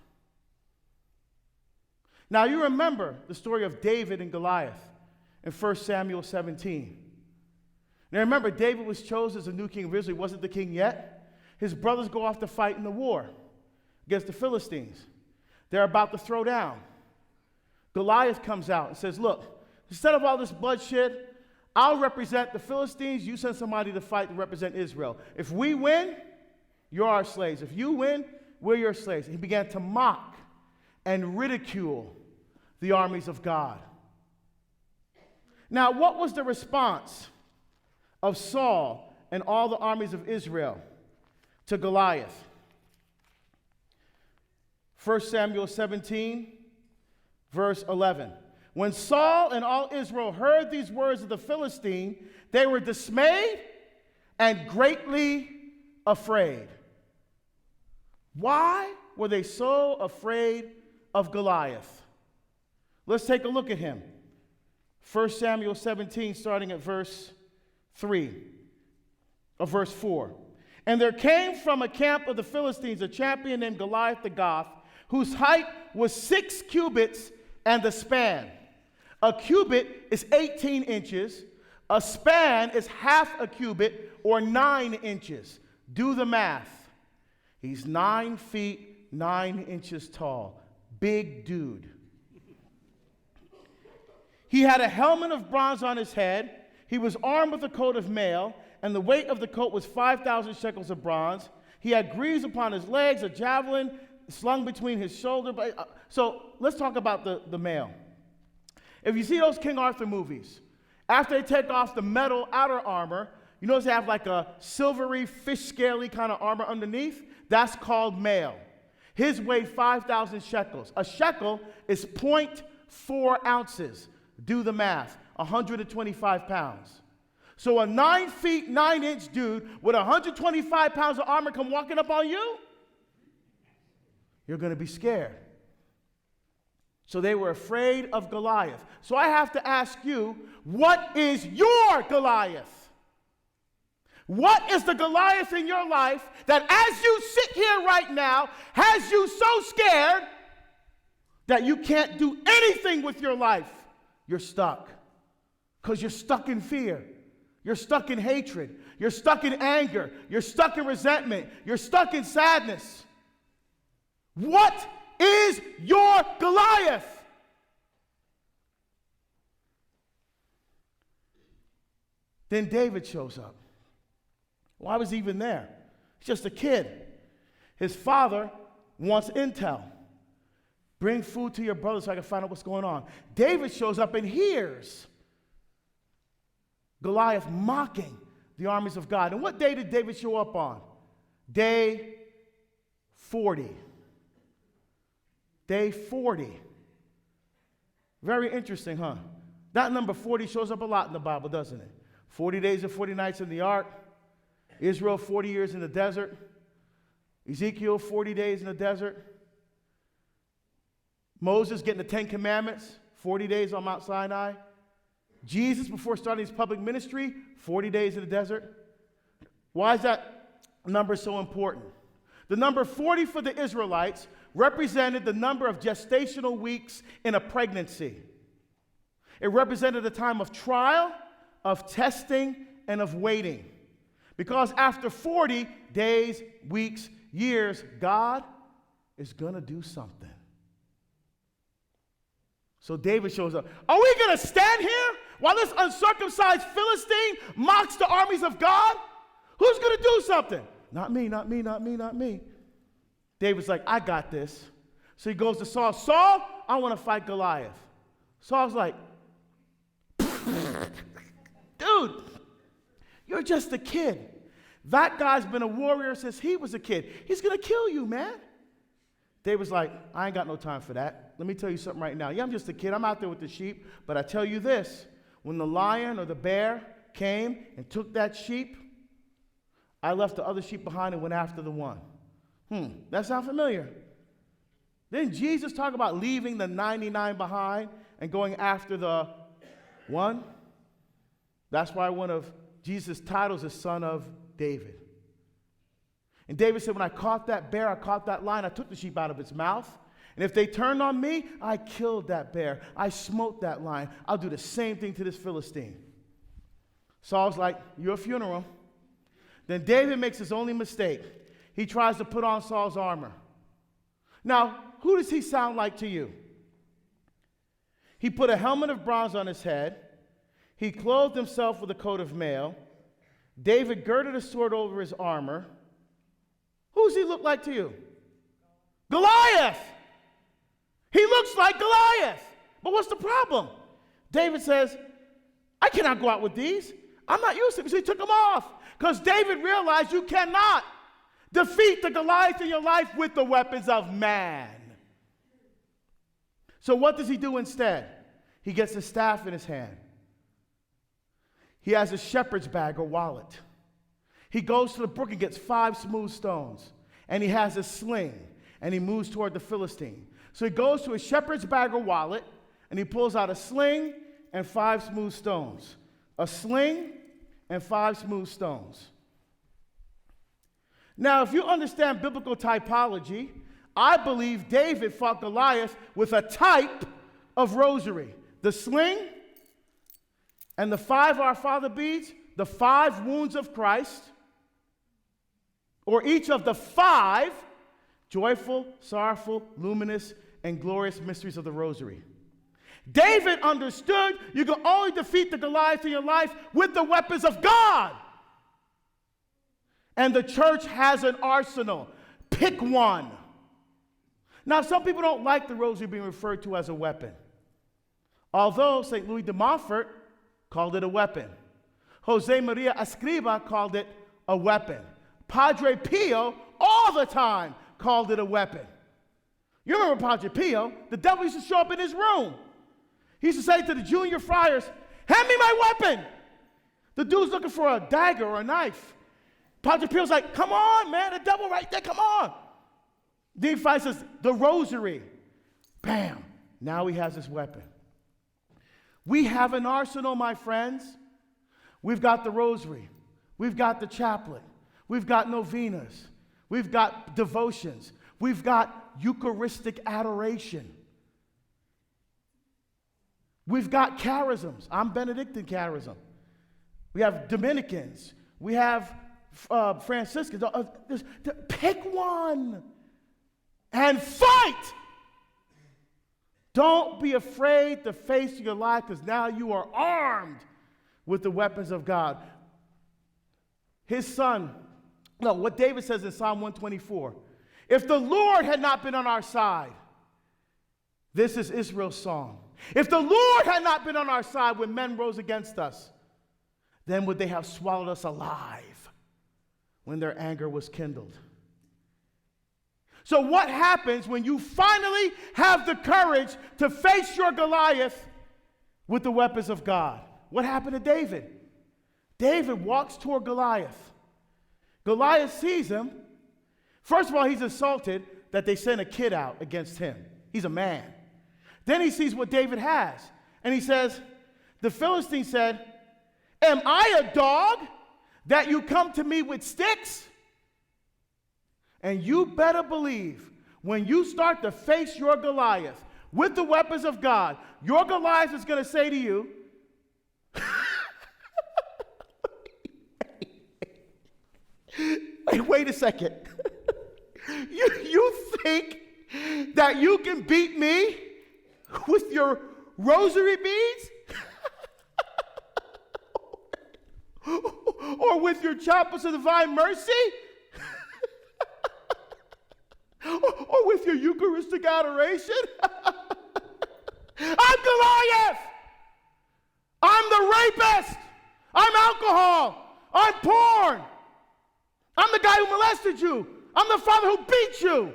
Now, you remember the story of David and Goliath in 1 Samuel 17. Now, remember, David was chosen as the new king of Israel. He wasn't the king yet. His brothers go off to fight in the war against the Philistines. They're about to throw down. Goliath comes out and says, look, instead of all this bloodshed, I'll represent the Philistines. You send somebody to fight to represent Israel. If we win, you're our slaves. If you win, we're your slaves. He began to mock and ridicule the armies of God. Now, what was the response of Saul and all the armies of Israel to Goliath? 1 Samuel 17, verse 11. When Saul and all Israel heard these words of the Philistine, they were dismayed and greatly afraid. Why were they so afraid of Goliath? Let's take a look at him. 1 Samuel 17, starting at verse 3, or verse 4. And there came from a camp of the Philistines a champion named Goliath the Goth, whose height was 6 cubits and a span. A cubit is 18 inches. A span is half a cubit, or 9 inches. Do the math. He's 9 feet, 9 inches tall. Big dude. He had a helmet of bronze on his head. He was armed with a coat of mail, and the weight of the coat was 5,000 shekels of bronze. He had greaves upon his legs, a javelin slung between his shoulder. So let's talk about the mail. If you see those King Arthur movies, after they take off the metal outer armor, you notice they have like a silvery, fish scaly kind of armor underneath? That's called mail. His weighed 5,000 shekels. A shekel is 0.4 ounces. Do the math, 125 pounds. So a 9 feet, 9 inch dude with 125 pounds of armor come walking up on you? You're going to be scared. So they were afraid of Goliath. So I have to ask you, what is your Goliath? What is the Goliath in your life that as you sit here right now has you so scared that you can't do anything with your life? You're stuck. Because you're stuck in fear. You're stuck in hatred. You're stuck in anger. You're stuck in resentment. You're stuck in sadness. What is your Goliath? Then David shows up. Why was he even there? He's just a kid. His father wants intel. Bring food to your brother so I can find out what's going on. David shows up and hears Goliath mocking the armies of God. And what day did David show up on? Day 40. Day 40. Very interesting, huh? That number 40 shows up a lot in the Bible, doesn't it? 40 days and 40 nights in the ark. Israel, 40 years in the desert. Ezekiel, 40 days in the desert. Moses getting the 10 Commandments, 40 days on Mount Sinai. Jesus, before starting his public ministry, 40 days in the desert. Why is that number so important? The number 40 for the Israelites represented the number of gestational weeks in a pregnancy. It represented a time of trial, of testing, and of waiting. Because after 40 days, weeks, years, God is going to do something. So David shows up. Are we going to stand here while this uncircumcised Philistine mocks the armies of God? Who's going to do something? Not me, not me, not me, not me. David's like, I got this. So he goes to Saul. Saul, I want to fight Goliath. Saul's like, dude, you're just a kid. That guy's been a warrior since he was a kid. He's going to kill you, man. David's like, I ain't got no time for that. Let me tell you something right now. Yeah, I'm just a kid. I'm out there with the sheep. But I tell you this, when the lion or the bear came and took that sheep, I left the other sheep behind and went after the one. That sound familiar? Didn't Jesus talk about leaving the 99 behind and going after the one? That's why one of Jesus' titles is Son of David. And David said, when I caught that bear, I caught that lion, I took the sheep out of its mouth, And if they turn on me, I killed that bear. I smote that lion. I'll do the same thing to this Philistine. Saul's like, your funeral. Then David makes his only mistake. He tries to put on Saul's armor. Now, who does he sound like to you? He put a helmet of bronze on his head. He clothed himself with a coat of mail. David girded a sword over his armor. Who does he look like to you? Goliath! He looks like Goliath. But what's the problem? David says, I cannot go out with these. I'm not used to it. So he took them off. Because David realized you cannot defeat the Goliath in your life with the weapons of man. So what does he do instead? He gets his staff in his hand. He has a shepherd's bag or wallet. He goes to the brook and gets 5 smooth stones. And he has a sling. And he moves toward the Philistine. So he goes to a shepherd's bag or wallet, and he pulls out a sling and 5 smooth stones. A sling and 5 smooth stones. Now, if you understand biblical typology, I believe David fought Goliath with a type of rosary. The sling and the 5 Our Father beads, the 5 wounds of Christ, or each of the 5 joyful, sorrowful, luminous, and glorious mysteries of the rosary. David understood you can only defeat the Goliath in your life with the weapons of God. And the church has an arsenal. Pick one. Now, some people don't like the rosary being referred to as a weapon. Although St. Louis de Montfort called it a weapon. Jose Maria Escriba called it a weapon. Padre Pio all the time called it a weapon. You remember Padre Pio? The devil used to show up in his room. He used to say to the junior friars, hand me my weapon. The dude's looking for a dagger or a knife. Padre Pio's like, come on, man, the devil right there, come on. Then he finds us the rosary. Bam, now he has his weapon. We have an arsenal, my friends. We've got the rosary. We've got the chaplet. We've got novenas. We've got devotions. We've got Eucharistic adoration. We've got charisms. I'm Benedictine charism. We have Dominicans. We have Franciscans. Pick one and fight. Don't be afraid to face your life, because now you are armed with the weapons of God. His son, no, what David says in Psalm 124, if the Lord had not been on our side, this is Israel's song. If the Lord had not been on our side when men rose against us, then would they have swallowed us alive when their anger was kindled. So what happens when you finally have the courage to face your Goliath with the weapons of God? What happened to David? David walks toward Goliath. Goliath sees him. First of all, he's insulted that they sent a kid out against him. He's a man. Then he sees what David has. And he says, the Philistine said, am I a dog that you come to me with sticks? And you better believe when you start to face your Goliath with the weapons of God, your Goliath is going to say to you, wait a second. You think that you can beat me with your rosary beads? Or with your chaplets of divine mercy? Or with your Eucharistic adoration? I'm Goliath! I'm the rapist! I'm alcohol! I'm porn! I'm the guy who molested you! I'm the father who beat you!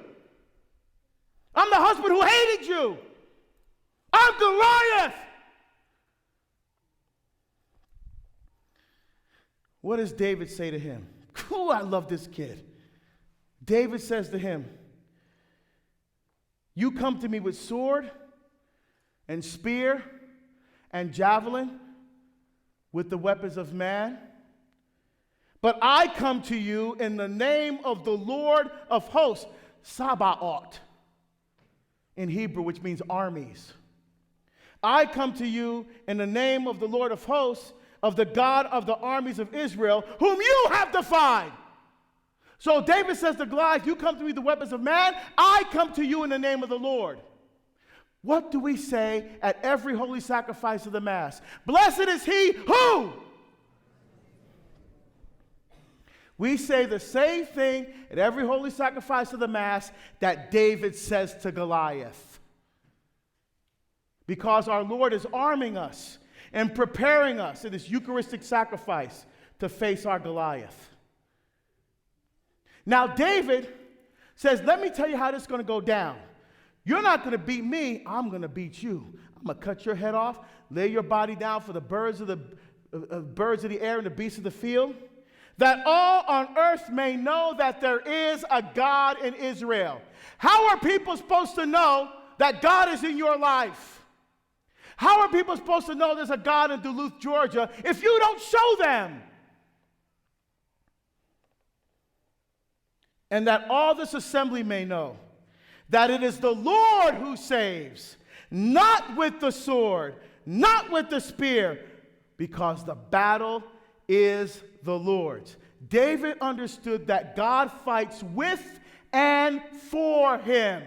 I'm the husband who hated you! I'm Goliath! What does David say to him? Ooh, I love this kid. David says to him, you come to me with sword and spear and javelin with the weapons of man, but I come to you in the name of the Lord of hosts, Sabaoth. in Hebrew, which means armies. I come to you in the name of the Lord of hosts, of the God of the armies of Israel, whom you have defied. So David says to Goliath, you come to me with the weapons of man, I come to you in the name of the Lord. What do we say at every holy sacrifice of the Mass? Blessed is he who? We say the same thing at every holy sacrifice of the Mass that David says to Goliath. Because our Lord is arming us and preparing us in this Eucharistic sacrifice to face our Goliath. Now, David says, let me tell you how this is going to go down. You're not going to beat me. I'm going to beat you. I'm going to cut your head off, lay your body down for the birds of the air and the beasts of the field, that all on earth may know that there is a God in Israel. How are people supposed to know that God is in your life? How are people supposed to know there's a God in Duluth, Georgia, if you don't show them? And that all this assembly may know that it is the Lord who saves, not with the sword, not with the spear, because the battle is the Lord's. David understood that God fights with and for him.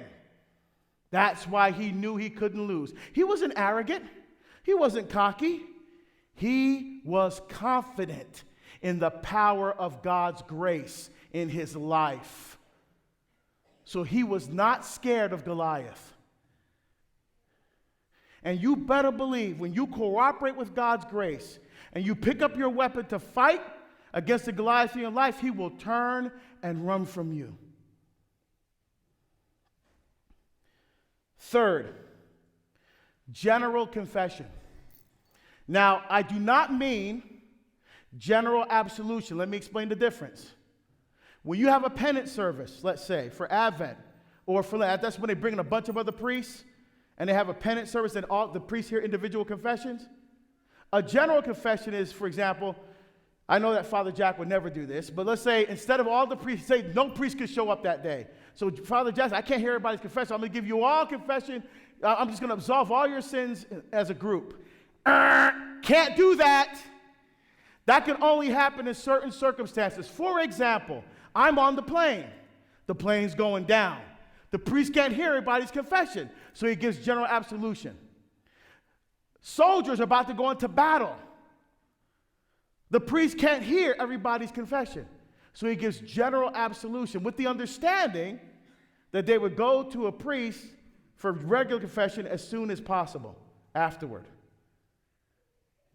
That's why he knew he couldn't lose. He wasn't arrogant. He wasn't cocky. He was confident in the power of God's grace in his life. So he was not scared of Goliath. And you better believe when you cooperate with God's grace and you pick up your weapon to fight against the Goliath in your life, he will turn and run from you. Third, general confession. Now, I do not mean general absolution. Let me explain the difference. When you have a penance service, let's say, for Advent, or for that's when they bring in a bunch of other priests, and they have a penance service, and all the priests hear individual confessions. A general confession is, for example, I know that Father Jack would never do this, but let's say instead of all the priests, say no priest could show up that day. So Father Jack, I can't hear everybody's confession. I'm going to give you all confession. I'm just going to absolve all your sins as a group. Can't do that. That can only happen in certain circumstances. For example, I'm on the plane. The plane's going down. The priest can't hear everybody's confession, so he gives general absolution. Soldiers are about to go into battle. The priest can't hear everybody's confession, so he gives general absolution with the understanding that they would go to a priest for regular confession as soon as possible afterward.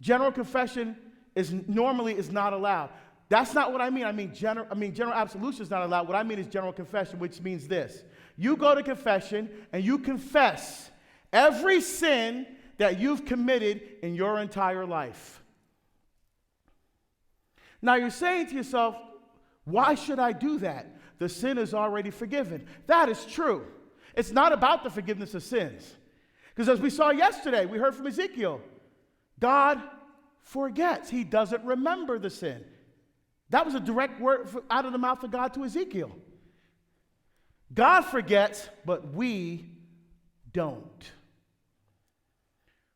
General confession is not allowed. That's not what I mean. I mean general absolution is not allowed. What I mean is general confession, which means this. You go to confession and you confess every sin that you've committed in your entire life. Now you're saying to yourself, why should I do that? The sin is already forgiven. That is true. It's not about the forgiveness of sins. Because as we saw yesterday, we heard from Ezekiel, God forgets. He doesn't remember the sin. That was a direct word out of the mouth of God to Ezekiel. God forgets, but we don't.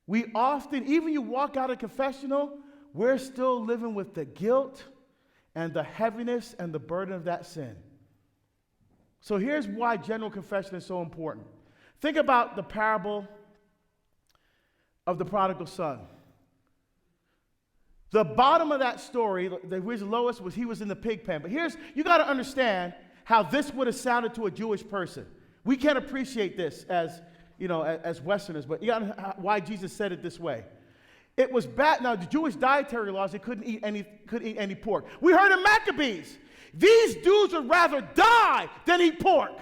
We often, even you walk out of confessional, we're still living with the guilt and the heaviness and the burden of that sin. So here's why general confession is so important. Think about the parable of the prodigal son. The bottom of that story, the reason Lois was he was in the pig pen. But you got to understand how this would have sounded to a Jewish person. We can't appreciate this as Westerners, but you got to know why Jesus said it this way. It was bad. Now the Jewish dietary laws, they couldn't eat any pork. We heard in Maccabees, these dudes would rather die than eat pork.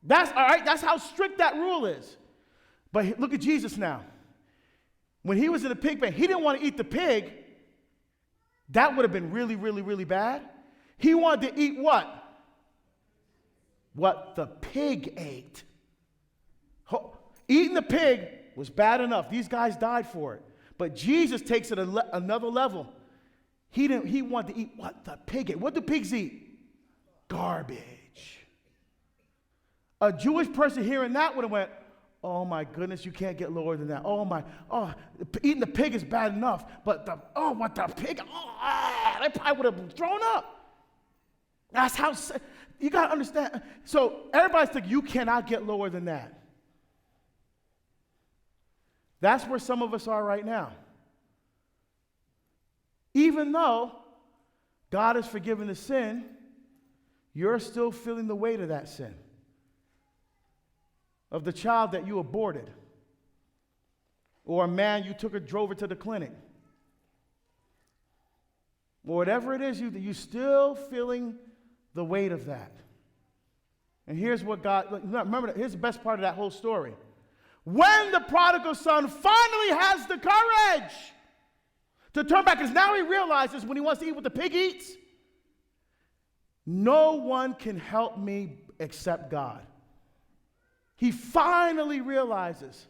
That's all right. That's how strict that rule is. But look at Jesus now. When he was in the pig pen, he didn't want to eat the pig. That would have been really, really, really bad. He wanted to eat what? What the pig ate. Eating the pig was bad enough. These guys died for it. But Jesus takes it another level. He wanted to eat what the pig ate. What do pigs eat? Garbage. A Jewish person hearing that would have went, oh my goodness, you can't get lower than that. Eating the pig is bad enough, but the pig, they probably would have thrown up. That's how, you got to understand. So everybody's thinking, you cannot get lower than that. That's where some of us are right now. Even though God has forgiven the sin, you're still feeling the weight of that sin. Of the child that you aborted, or a man you took or drove her to the clinic, or whatever it is, you're still feeling the weight of that. And here's what remember, here's the best part of that whole story. When the prodigal son finally has the courage to turn back, because now he realizes when he wants to eat what the pig eats, no one can help me except God. He finally realizes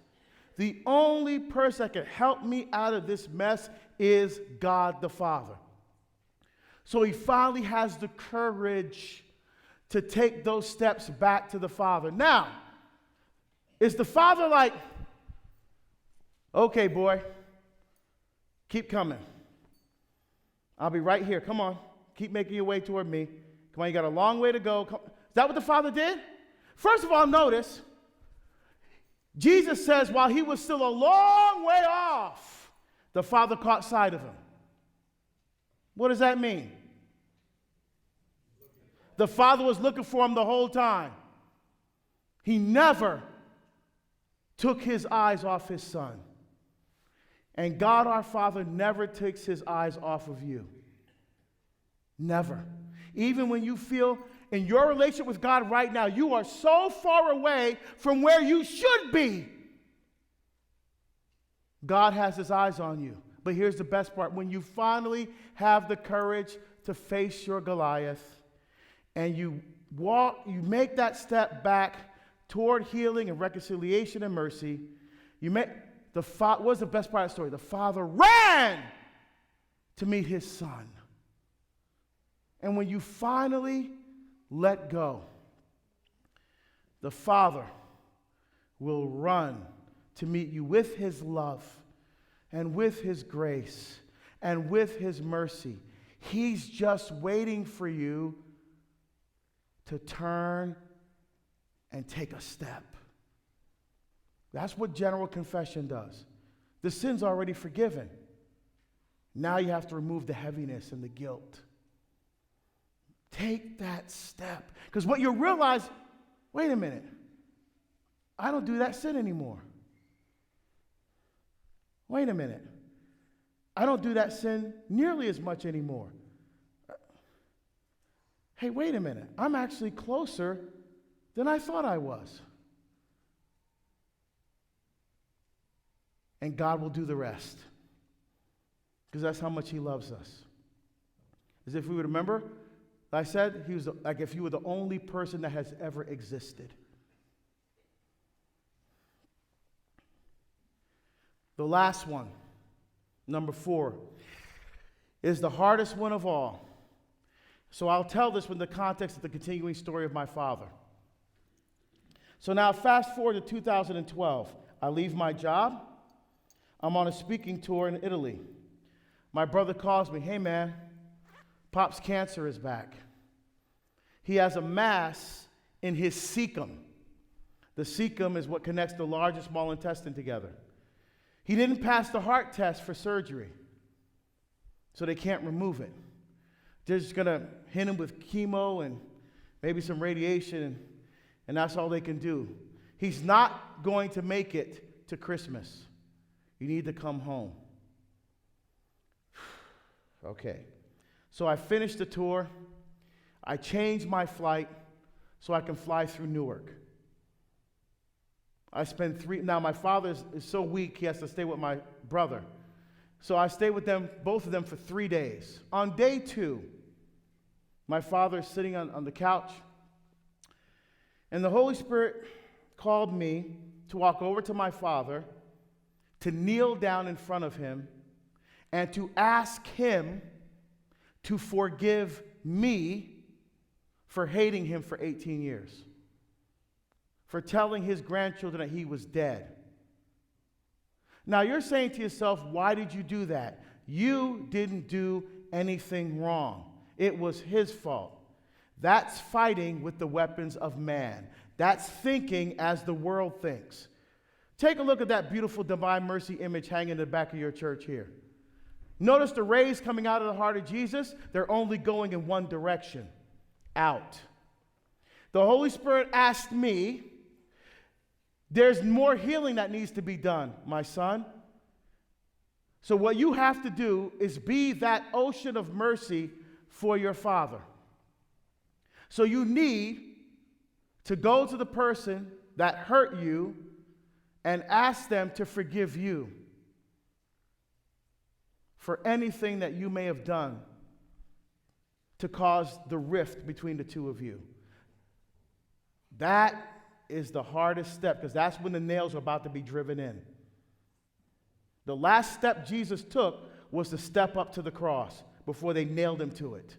the only person that can help me out of this mess is God the Father. So he finally has the courage to take those steps back to the Father. Now, is the Father like, okay, boy, keep coming. I'll be right here. Come on. Keep making your way toward me. Come on, you got a long way to go. Is that what the Father did? First of all, notice, Jesus says while he was still a long way off, the Father caught sight of him. What does that mean? The Father was looking for him the whole time. He never took his eyes off his Son. And God our Father never takes his eyes off of you. Never. Even when you feel in your relationship with God right now, you are so far away from where you should be. God has his eyes on you. But here's the best part. When you finally have the courage to face your Goliath and you make that step toward healing and reconciliation and mercy, what's the best part of the story? The Father ran to meet his Son. And when you finally let go, the Father will run to meet you with his love and with his grace and with his mercy. He's just waiting for you to turn and take a step. That's what general confession does. The sin's already forgiven. Now you have to remove the heaviness and the guilt. Take that step. Because what you'll realize, wait a minute, I don't do that sin anymore. Wait a minute, I don't do that sin nearly as much anymore. Hey, wait a minute, I'm actually closer than I thought I was. And God will do the rest. Because that's how much he loves us. As if we would remember, I said, he was like if you were the only person that has ever existed. The last one, number 4, is the hardest one of all. So I'll tell this in the context of the continuing story of my father. So now fast forward to 2012. I leave my job. I'm on a speaking tour in Italy. My brother calls me, hey man, Pop's cancer is back. He has a mass in his cecum. The cecum is what connects the large and small intestine together. He didn't pass the heart test for surgery, so they can't remove it. They're just going to hit him with chemo and maybe some radiation, and that's all they can do. He's not going to make it to Christmas. You need to come home. Okay. So I finished the tour. I changed my flight so I can fly through Newark. I spent now my father is so weak, he has to stay with my brother. So I stayed with them, both of them, for 3 days. On day 2, my father is sitting on the couch, and the Holy Spirit called me to walk over to my father, to kneel down in front of him, and to ask him to forgive me for hating him for 18 years. for telling his grandchildren that he was dead. Now you're saying to yourself, why did you do that? You didn't do anything wrong. It was his fault. That's fighting with the weapons of man. That's thinking as the world thinks. Take a look at that beautiful Divine Mercy image hanging in the back of your church here. Notice the rays coming out of the heart of Jesus. They're only going in one direction, out. The Holy Spirit asked me, there's more healing that needs to be done, my son. So what you have to do is be that ocean of mercy for your father. So you need to go to the person that hurt you and ask them to forgive you for anything that you may have done to cause the rift between the two of you. That is the hardest step, because that's when the nails are about to be driven in. The last step Jesus took was to step up to the cross before they nailed him to it.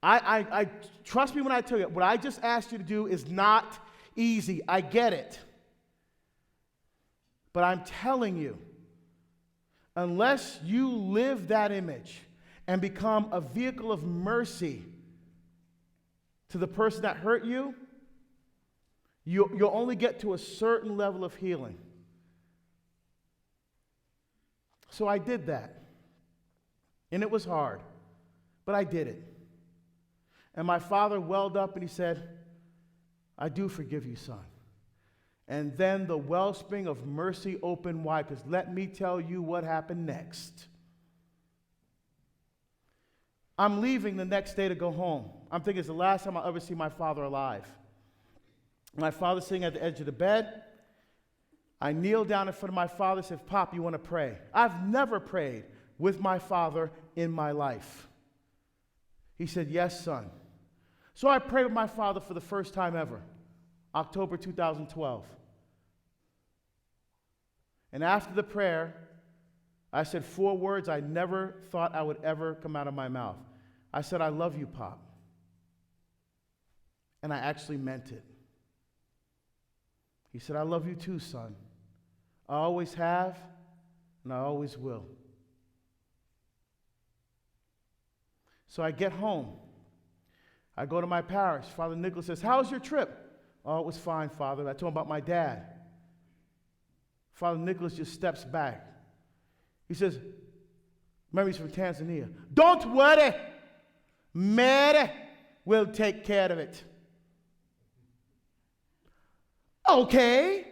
I trust me when I tell you, what I just asked you to do is not easy. I get it. But I'm telling you, unless you live that image and become a vehicle of mercy to the person that hurt you, you'll only get to a certain level of healing. So I did that. And it was hard, but I did it. And my father welled up and he said, I do forgive you, son. And then the wellspring of mercy opened wide, because let me tell you what happened next. I'm leaving the next day to go home. I'm thinking it's the last time I'll ever see my father alive. My father's sitting at the edge of the bed. I kneel down in front of my father and said, Pop, you want to pray? I've never prayed with my father in my life. He said, yes, son. So I prayed with my father for the first time ever, October 2012. And after the prayer, I said 4 words I never thought I would ever come out of my mouth. I said, I love you, Pop. And I actually meant it. He said, I love you too, son. I always have, and I always will. So I get home. I go to my parish. Father Nicholas says, how was your trip? Oh, it was fine, Father. I told him about my dad. Father Nicholas just steps back. He says, Mary's from Tanzania. Don't worry. Mary will take care of it. Okay.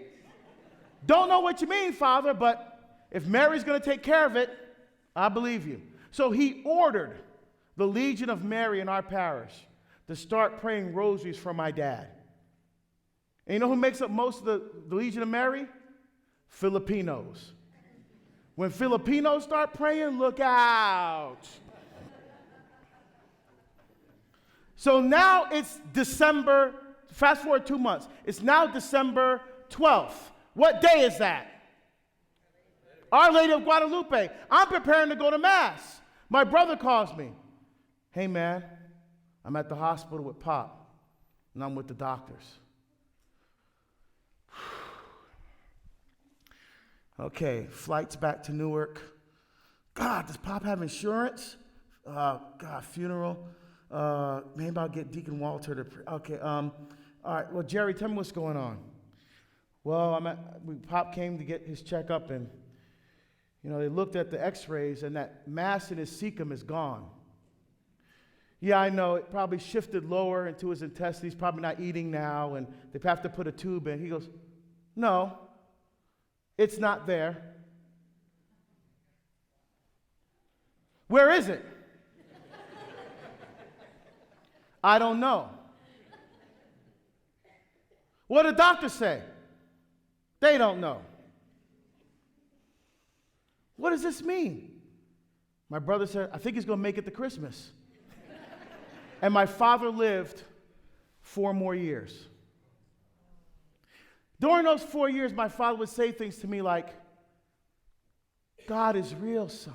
Don't know what you mean, Father, but if Mary's going to take care of it, I believe you. So he ordered the Legion of Mary in our parish to start praying rosaries for my dad. And you know who makes up most of the Legion of Mary? Filipinos. When Filipinos start praying, look out. So now it's December, fast forward 2 months. It's now December 12th. What day is that? Our Lady of Guadalupe. I'm preparing to go to Mass. My brother calls me. Hey, man, I'm at the hospital with Pop, and I'm with the doctors. Okay, flights back to Newark. God, does Pop have insurance? God, funeral. Maybe I'll get Deacon Walter to. Okay, all right. Well, Jerry, tell me what's going on. Well, Pop came to get his checkup, and they looked at the X-rays, and that mass in his cecum is gone. Yeah, I know. It probably shifted lower into his intestines. He's probably not eating now, and they have to put a tube in. He goes, no, it's not there. Where is it? I don't know. What did the doctor say? They don't know. What does this mean? My brother said, I think he's going to make it to Christmas. And my father lived 4 more years. During those 4 years, my father would say things to me like, God is real, son.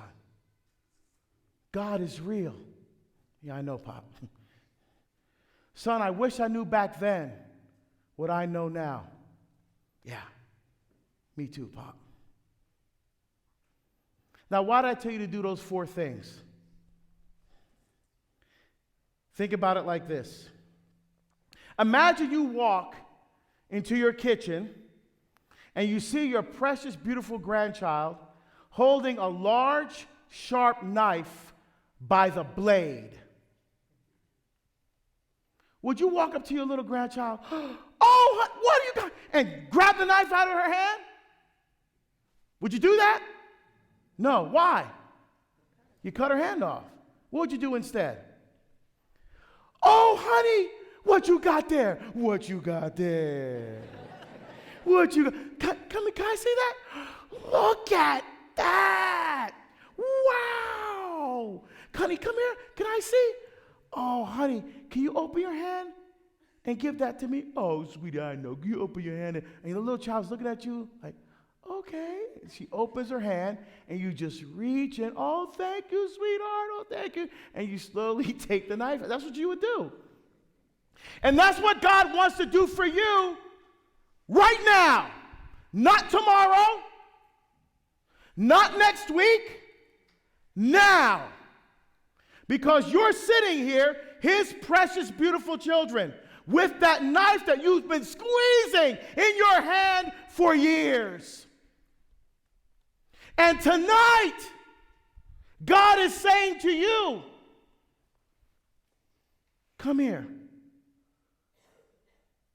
God is real. Yeah, I know, Pop. Son, I wish I knew back then what I know now. Yeah, me too, Pop. Now, why did I tell you to do those 4 things? Think about it like this. Imagine you walk into your kitchen and you see your precious, beautiful grandchild holding a large, sharp knife by the blade. Would you walk up to your little grandchild, oh, what do you got? And grab the knife out of her hand? Would you do that? No. Why? You cut her hand off. What would you do instead? Oh, honey, what you got there? What you got there? What you got? Can I see that? Look at that. Wow. Honey, come here. Can I see? Oh, honey, can you open your hand and give that to me? Oh, sweetie, I know. Can you open your hand? And the little child's looking at you like, okay. She opens her hand, and you just reach in. Oh, thank you, sweetheart. Oh, thank you. And you slowly take the knife. That's what you would do. And that's what God wants to do for you right now. Not tomorrow. Not next week. Now. Because you're sitting here, his precious, beautiful children, with that knife that you've been squeezing in your hand for years. And tonight, God is saying to you, come here.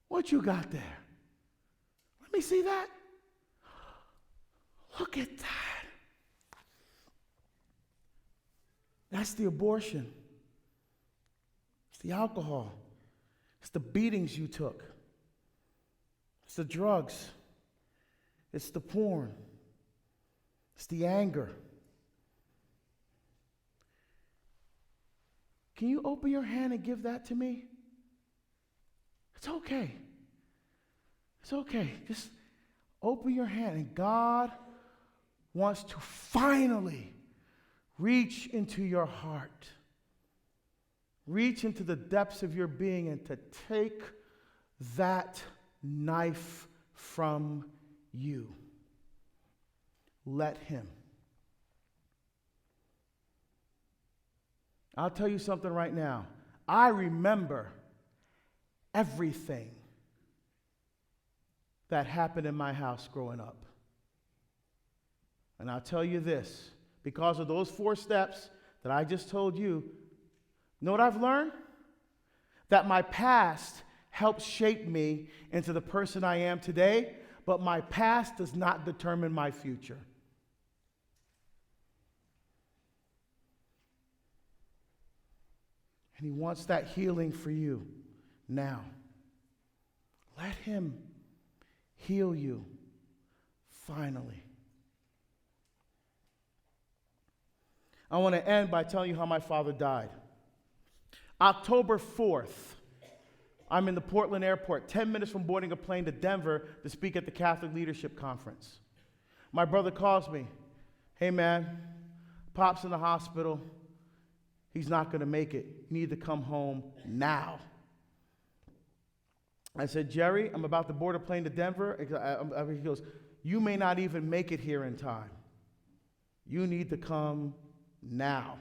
What you got there? Let me see that. Look at that. That's the abortion. It's the alcohol. It's the beatings you took. It's the drugs. It's the porn. It's the anger. Can you open your hand and give that to me? It's okay. It's okay. Just open your hand, and God wants to finally reach into your heart, reach into the depths of your being, and to take that knife from you. Let him. I'll tell you something right now. I remember everything that happened in my house growing up. And I'll tell you this, because of those 4 steps that I just told you, know what I've learned? That my past helped shape me into the person I am today, but my past does not determine my future. And he wants that healing for you now. Let him heal you finally. I want to end by telling you how my father died. October 4th, I'm in the Portland airport, 10 minutes from boarding a plane to Denver to speak at the Catholic Leadership Conference. My brother calls me, hey man, Pop's in the hospital. He's not going to make it. You need to come home now. I said, Jerry, I'm about to board a plane to Denver. He goes, you may not even make it here in time. You need to come now.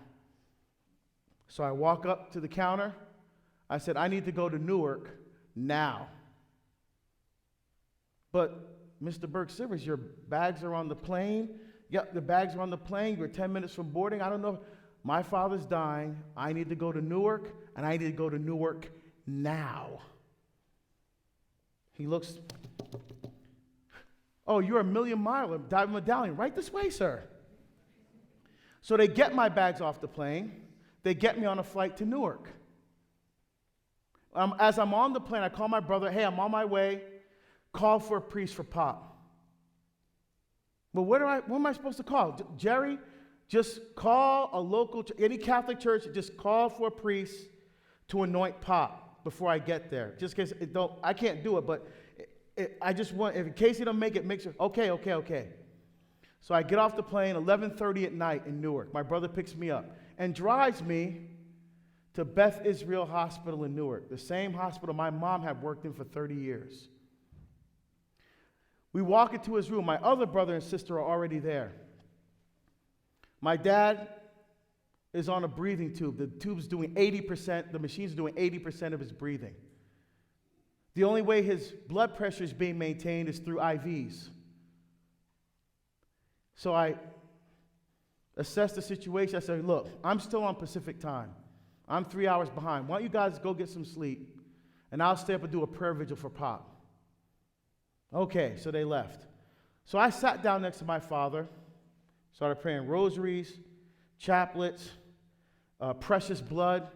So I walk up to the counter. I said, I need to go to Newark now. But Mr. Burke-Sivers, your bags are on the plane. Yep, the bags are on the plane. You're 10 minutes from boarding. I don't know. My father's dying. I need to go to Newark, and I need to go to Newark now. He looks, oh, you're a million miler, diamond medallion. Right this way, sir. So they get my bags off the plane. They get me on a flight to Newark. As I'm on the plane, I call my brother, hey, I'm on my way. Call for a priest for Pop. Well, what am I supposed to call? Jerry, just call a local, any Catholic church, just call for a priest to anoint Pop before I get there. Just in case I can't do it, but I just want, in case you don't make it, make sure, okay. So I get off the plane, 11:30 at night in Newark. My brother picks me up and drives me to Beth Israel Hospital in Newark, the same hospital my mom had worked in for 30 years. We walk into his room. My other brother and sister are already there. My dad is on a breathing tube. The tube's doing 80%, the machine's doing 80% of his breathing. The only way his blood pressure is being maintained is through IVs. So I assessed the situation. I said, look, I'm still on Pacific time. I'm 3 hours behind. Why don't you guys go get some sleep, and I'll stay up and do a prayer vigil for Pop. Okay, so they left. So I sat down next to my father, started praying rosaries, chaplets, precious blood,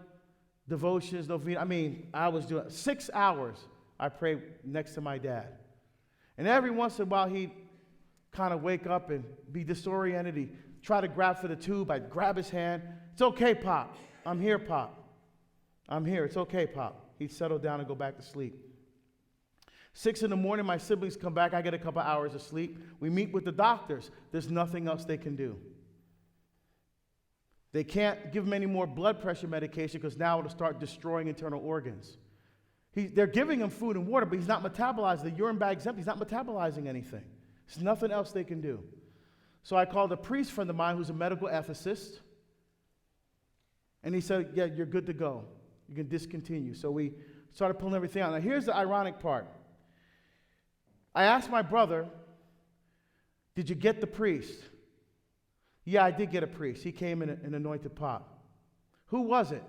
devotions, novena. I mean, I was doing 6 hours. I prayed next to my dad. And every once in a while, he'd kind of wake up and be disoriented. He'd try to grab for the tube. I'd grab his hand. It's okay, Pop. I'm here, Pop. I'm here. It's okay, Pop. He'd settle down and go back to sleep. 6 in the morning, my siblings come back. I get a couple hours of sleep. We meet with the doctors. There's nothing else they can do. They can't give him any more blood pressure medication because now it'll start destroying internal organs. They're giving him food and water, but he's not metabolizing. The urine bag's empty. He's not metabolizing anything. There's nothing else they can do. So I called a priest friend of mine who's a medical ethicist, and he said, yeah, you're good to go. You can discontinue. So we started pulling everything out. Now here's the ironic part. I asked my brother, did you get the priest? Yeah, I did get a priest. He came and anointed Pop. Who was it?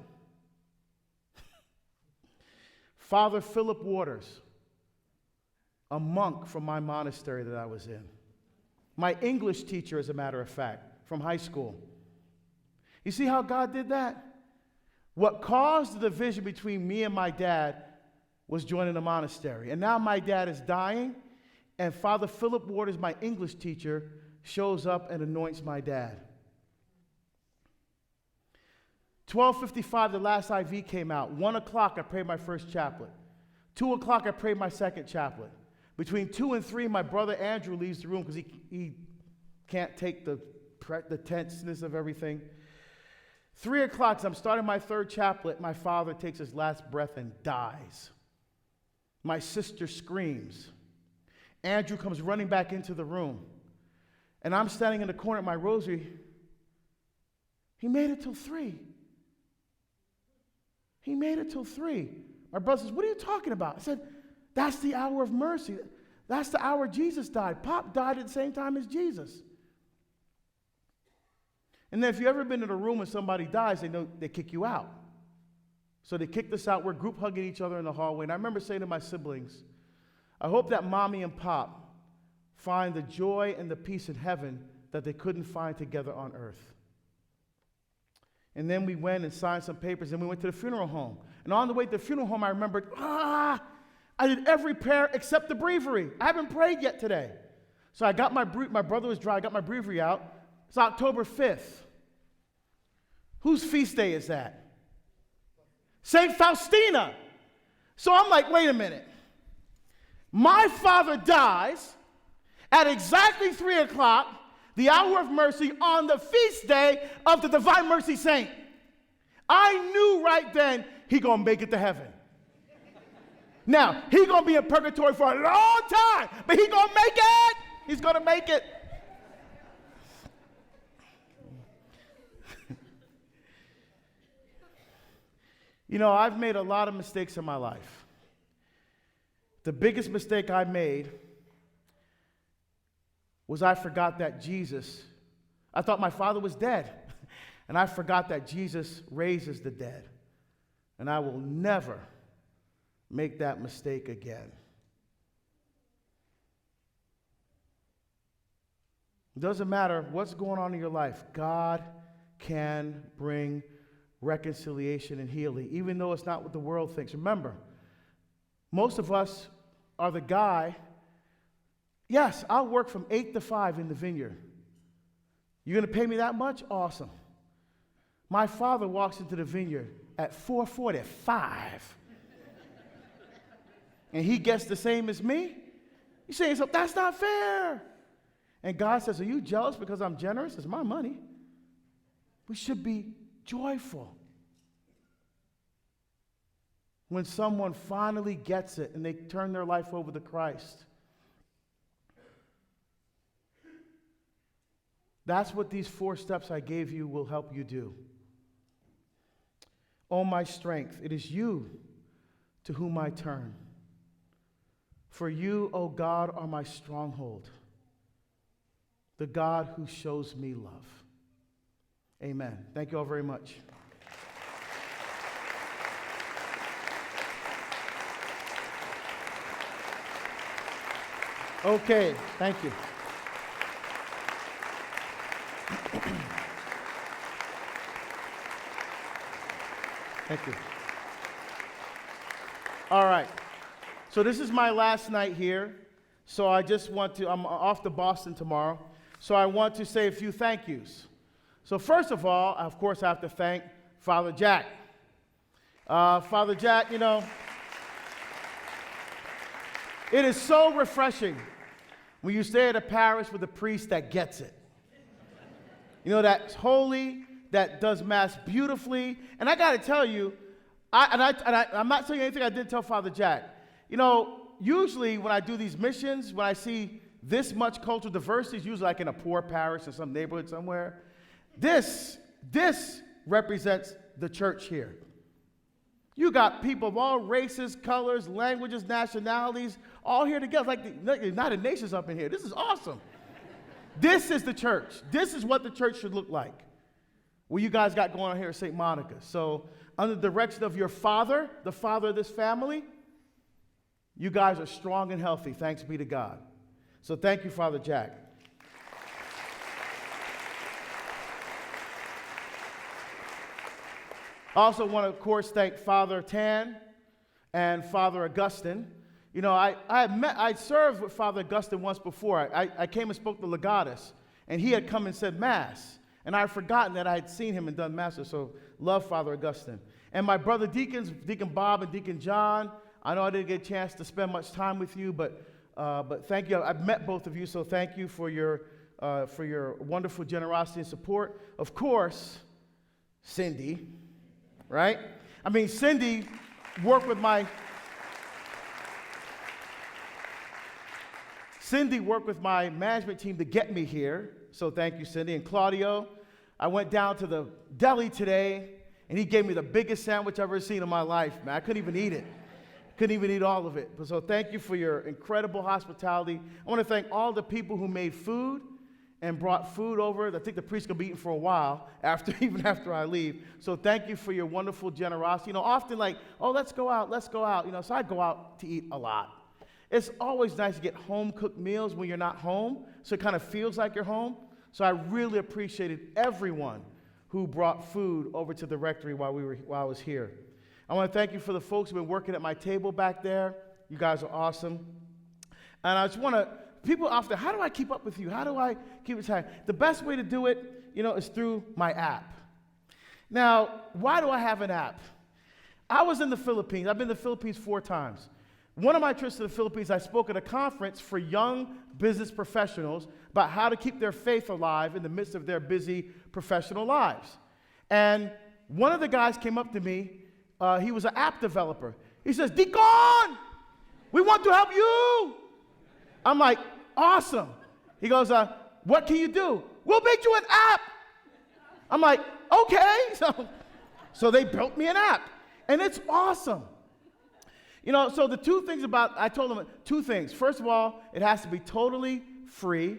Father Philip Waters, a monk from my monastery that I was in. My English teacher, as a matter of fact, from high school. You see how God did that? What caused the division between me and my dad was joining the monastery. And now my dad is dying, and Father Philip Waters, my English teacher, shows up and anoints my dad. 12:55, the last IV came out. 1 o'clock, I prayed my first chaplet. 2 o'clock, I prayed my second chaplet. Between 2 and 3, my brother Andrew leaves the room because he can't take the tenseness of everything. 3 o'clock, as I'm starting my third chaplet, my father takes his last breath and dies. My sister screams. Andrew comes running back into the room. And I'm standing in the corner at my rosary. He made it till 3. He made it till 3. My brother says, what are you talking about? I said, that's the hour of mercy. That's the hour Jesus died. Pop died at the same time as Jesus. And then if you've ever been in a room and somebody dies, they know they kick you out. So they kicked us out. We're group hugging each other in the hallway. And I remember saying to my siblings, I hope that Mommy and Pop find the joy and the peace in heaven that they couldn't find together on earth. And then we went and signed some papers, and we went to the funeral home. And on the way to the funeral home, I remembered, I did every prayer except the breviary. I haven't prayed yet today. So I got my brother was dry, I got my breviary out. It's October 5th. Whose feast day is that? St. Faustina. So I'm like, wait a minute. My father dies at exactly 3 o'clock, the hour of mercy, on the feast day of the Divine Mercy Saint. I knew right then he gonna make it to heaven. Now, he gonna be in purgatory for a long time, but he gonna make it. He's gonna make it. You know, I've made a lot of mistakes in my life. The biggest mistake I made was I forgot that I thought my father was dead, and I forgot that Jesus raises the dead. And I will never make that mistake again. It doesn't matter what's going on in your life, God can bring reconciliation and healing, even though it's not what the world thinks. Remember, most of us are the guy. Yes, I'll work from 8 to 5 in the vineyard. You're going to pay me that much? Awesome. My father walks into the vineyard at 4:45. And he gets the same as me? You're saying, so that's not fair. And God says, are you jealous because I'm generous? It's my money. We should be joyful when someone finally gets it and they turn their life over to Christ. That's what these 4 steps I gave you will help you do. O my strength, it is you to whom I turn. For you, O God, are my stronghold, the God who shows me love. Amen. Thank you all very much. Okay, thank you. Thank you. All right. So this is my last night here. So I just want to, I'm off to Boston tomorrow. So I want to say a few thank yous. So first of all, of course, I have to thank Father Jack. Father Jack, you know, it is so refreshing when you stay at a parish with a priest that gets it. You know, that's holy, that does Mass beautifully. And I got to tell you, I'm not telling you anything I didn't tell Father Jack. You know, usually when I do these missions, when I see this much cultural diversity, it's usually like in a poor parish or some neighborhood somewhere. This represents the church here. You got people of all races, colors, languages, nationalities, all here together. Like the United Nations up in here. This is awesome. This is the church. This is what the church should look like. What you guys got going on here at St. Monica. So under the direction of your father, the father of this family, you guys are strong and healthy. Thanks be to God. So thank you, Father Jack. I also want to, of course, thank Father Tan and Father Augustine. You know, I served with Father Augustine once before. I came and spoke to Legatus, and he had come and said Mass. And I had forgotten that I had seen him and done Mass, so love Father Augustine. And my brother deacons, Deacon Bob and Deacon John, I know I didn't get a chance to spend much time with you, but thank you. I've met both of you, so thank you for your wonderful generosity and support. Of course, Cindy, right? I mean, Cindy worked with my management team to get me here, so thank you, Cindy. And Claudio, I went down to the deli today, and he gave me the biggest sandwich I've ever seen in my life, man. I couldn't even eat it. Couldn't even eat all of it. So thank you for your incredible hospitality. I want to thank all the people who made food and brought food over. I think the priest's going to be eating for a while, even after I leave. So thank you for your wonderful generosity. You know, often like, oh, let's go out. You know, so I go out to eat a lot. It's always nice to get home-cooked meals when you're not home, so it kind of feels like you're home. So I really appreciated everyone who brought food over to the rectory while I was here. I want to thank you for the folks who have been working at my table back there. You guys are awesome. And I just want to, people often, how do I keep up with you? How do I keep it tight? The best way to do it, you know, is through my app. Now, why do I have an app? I was in the Philippines. I've been to the Philippines 4 times. One of my trips to the Philippines, I spoke at a conference for young business professionals about how to keep their faith alive in the midst of their busy professional lives. And one of the guys came up to me. He was an app developer. He says, Deacon, we want to help you. I'm like, awesome. He goes, what can you do? We'll make you an app. I'm like, okay. So they built me an app, and it's awesome. You know, so the 2 things I told them 2 things. First of all, it has to be totally free,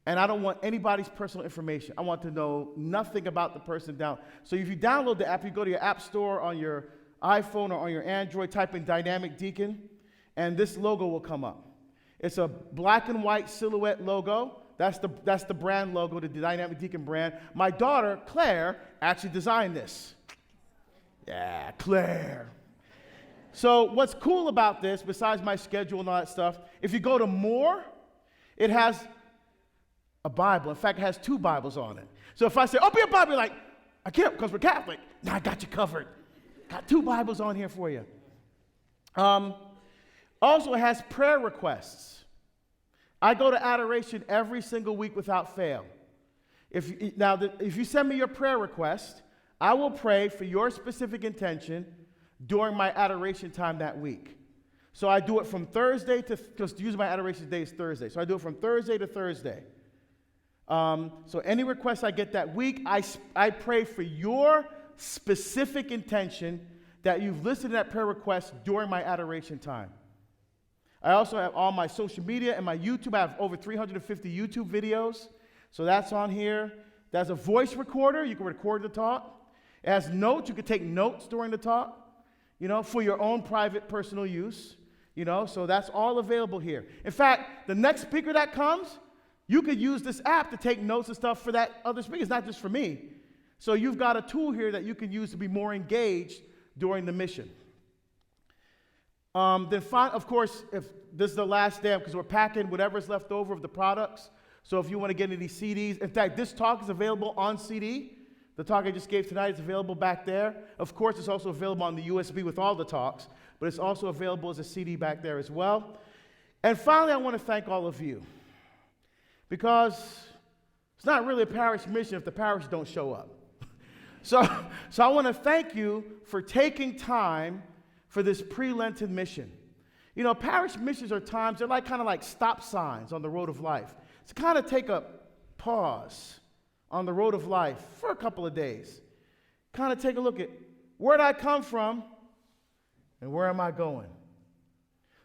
and I don't want anybody's personal information. I want to know nothing about the person down. So if you download the app, you go to your app store on your iPhone or on your Android, type in Dynamic Deacon, and this logo will come up. It's a black and white silhouette logo. That's the brand logo, the Dynamic Deacon brand. My daughter, Claire, actually designed this. Yeah, Claire. So what's cool about this, besides my schedule and all that stuff, if you go to more, it has a Bible. In fact, it has 2 Bibles on it. So if I say, open your Bible, you're like, I can't because we're Catholic. No, I got you covered. Got 2 Bibles on here for you. Also, it has prayer requests. I go to adoration every single week without fail. If you send me your prayer request, I will pray for your specific intention during my adoration time that week. So I do it from Thursday because usually my adoration day is Thursday. So I do it from Thursday to Thursday. So any requests I get that week, I pray for your specific intention that you've listed in that prayer request during my adoration time. I also have all my social media and my YouTube. I have over 350 YouTube videos. So that's on here. There's a voice recorder. You can record the talk. It has notes. You can take notes during the talk, for your own private personal use. So that's all available here. In fact, the next speaker that comes, you could use this app to take notes and stuff for that other speaker. It's not just for me. So you've got a tool here that you can use to be more engaged during the mission. Of course, if this is the last day, because we're packing whatever's left over of the products. So if you want to get any CDs, in fact, this talk is available on CD. The talk I just gave tonight is available back there. Of course, it's also available on the USB with all the talks, but it's also available as a CD back there as well. And finally, I want to thank all of you, because it's not really a parish mission if the parish don't show up. So I want to thank you for taking time for this pre-Lenten mission. Parish missions are times, they're kind of like stop signs on the road of life. It's kind of take a pause on the road of life for a couple of days. Kind of take a look at where did I come from and where am I going?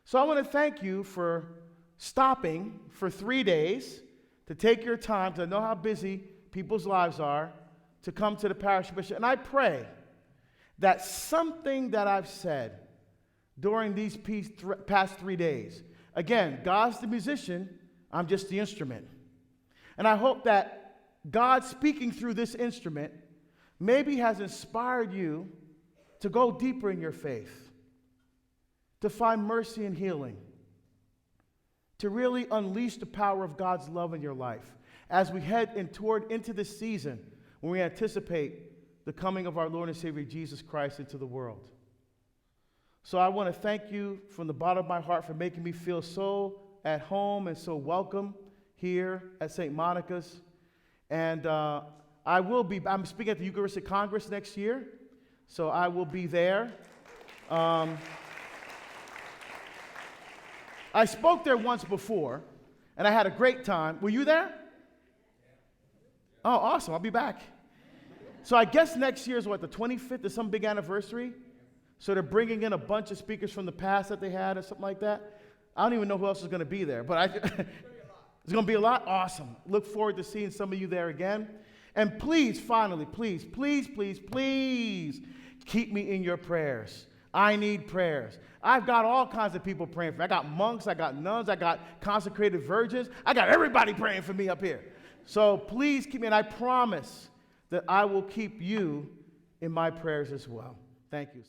So I want to thank you for stopping for 3 days to take your time, because I know how busy people's lives are, to come to the parish mission. And I pray that something that I've said during these past 3 days, again, God's the musician, I'm just the instrument. And I hope that God speaking through this instrument maybe has inspired you to go deeper in your faith, to find mercy and healing, to really unleash the power of God's love in your life as we head into this season when we anticipate the coming of our Lord and Savior Jesus Christ into the world. So I want to thank you from the bottom of my heart for making me feel so at home and so welcome here at St. Monica's. And I'm speaking at the Eucharistic Congress next year, so I will be there. I spoke there once before, and I had a great time. Were you there? Oh, awesome. I'll be back. So I guess next year is the 25th is some big anniversary? So they're bringing in a bunch of speakers from the past that they had or something like that. I don't even know who else is going to be there, but it's going to be a lot. Awesome. Look forward to seeing some of you there again. And please, finally, please keep me in your prayers. I need prayers. I've got all kinds of people praying for me. I got monks, I got nuns, I got consecrated virgins. I got everybody praying for me up here. So please keep me, and I promise that I will keep you in my prayers as well. Thank you.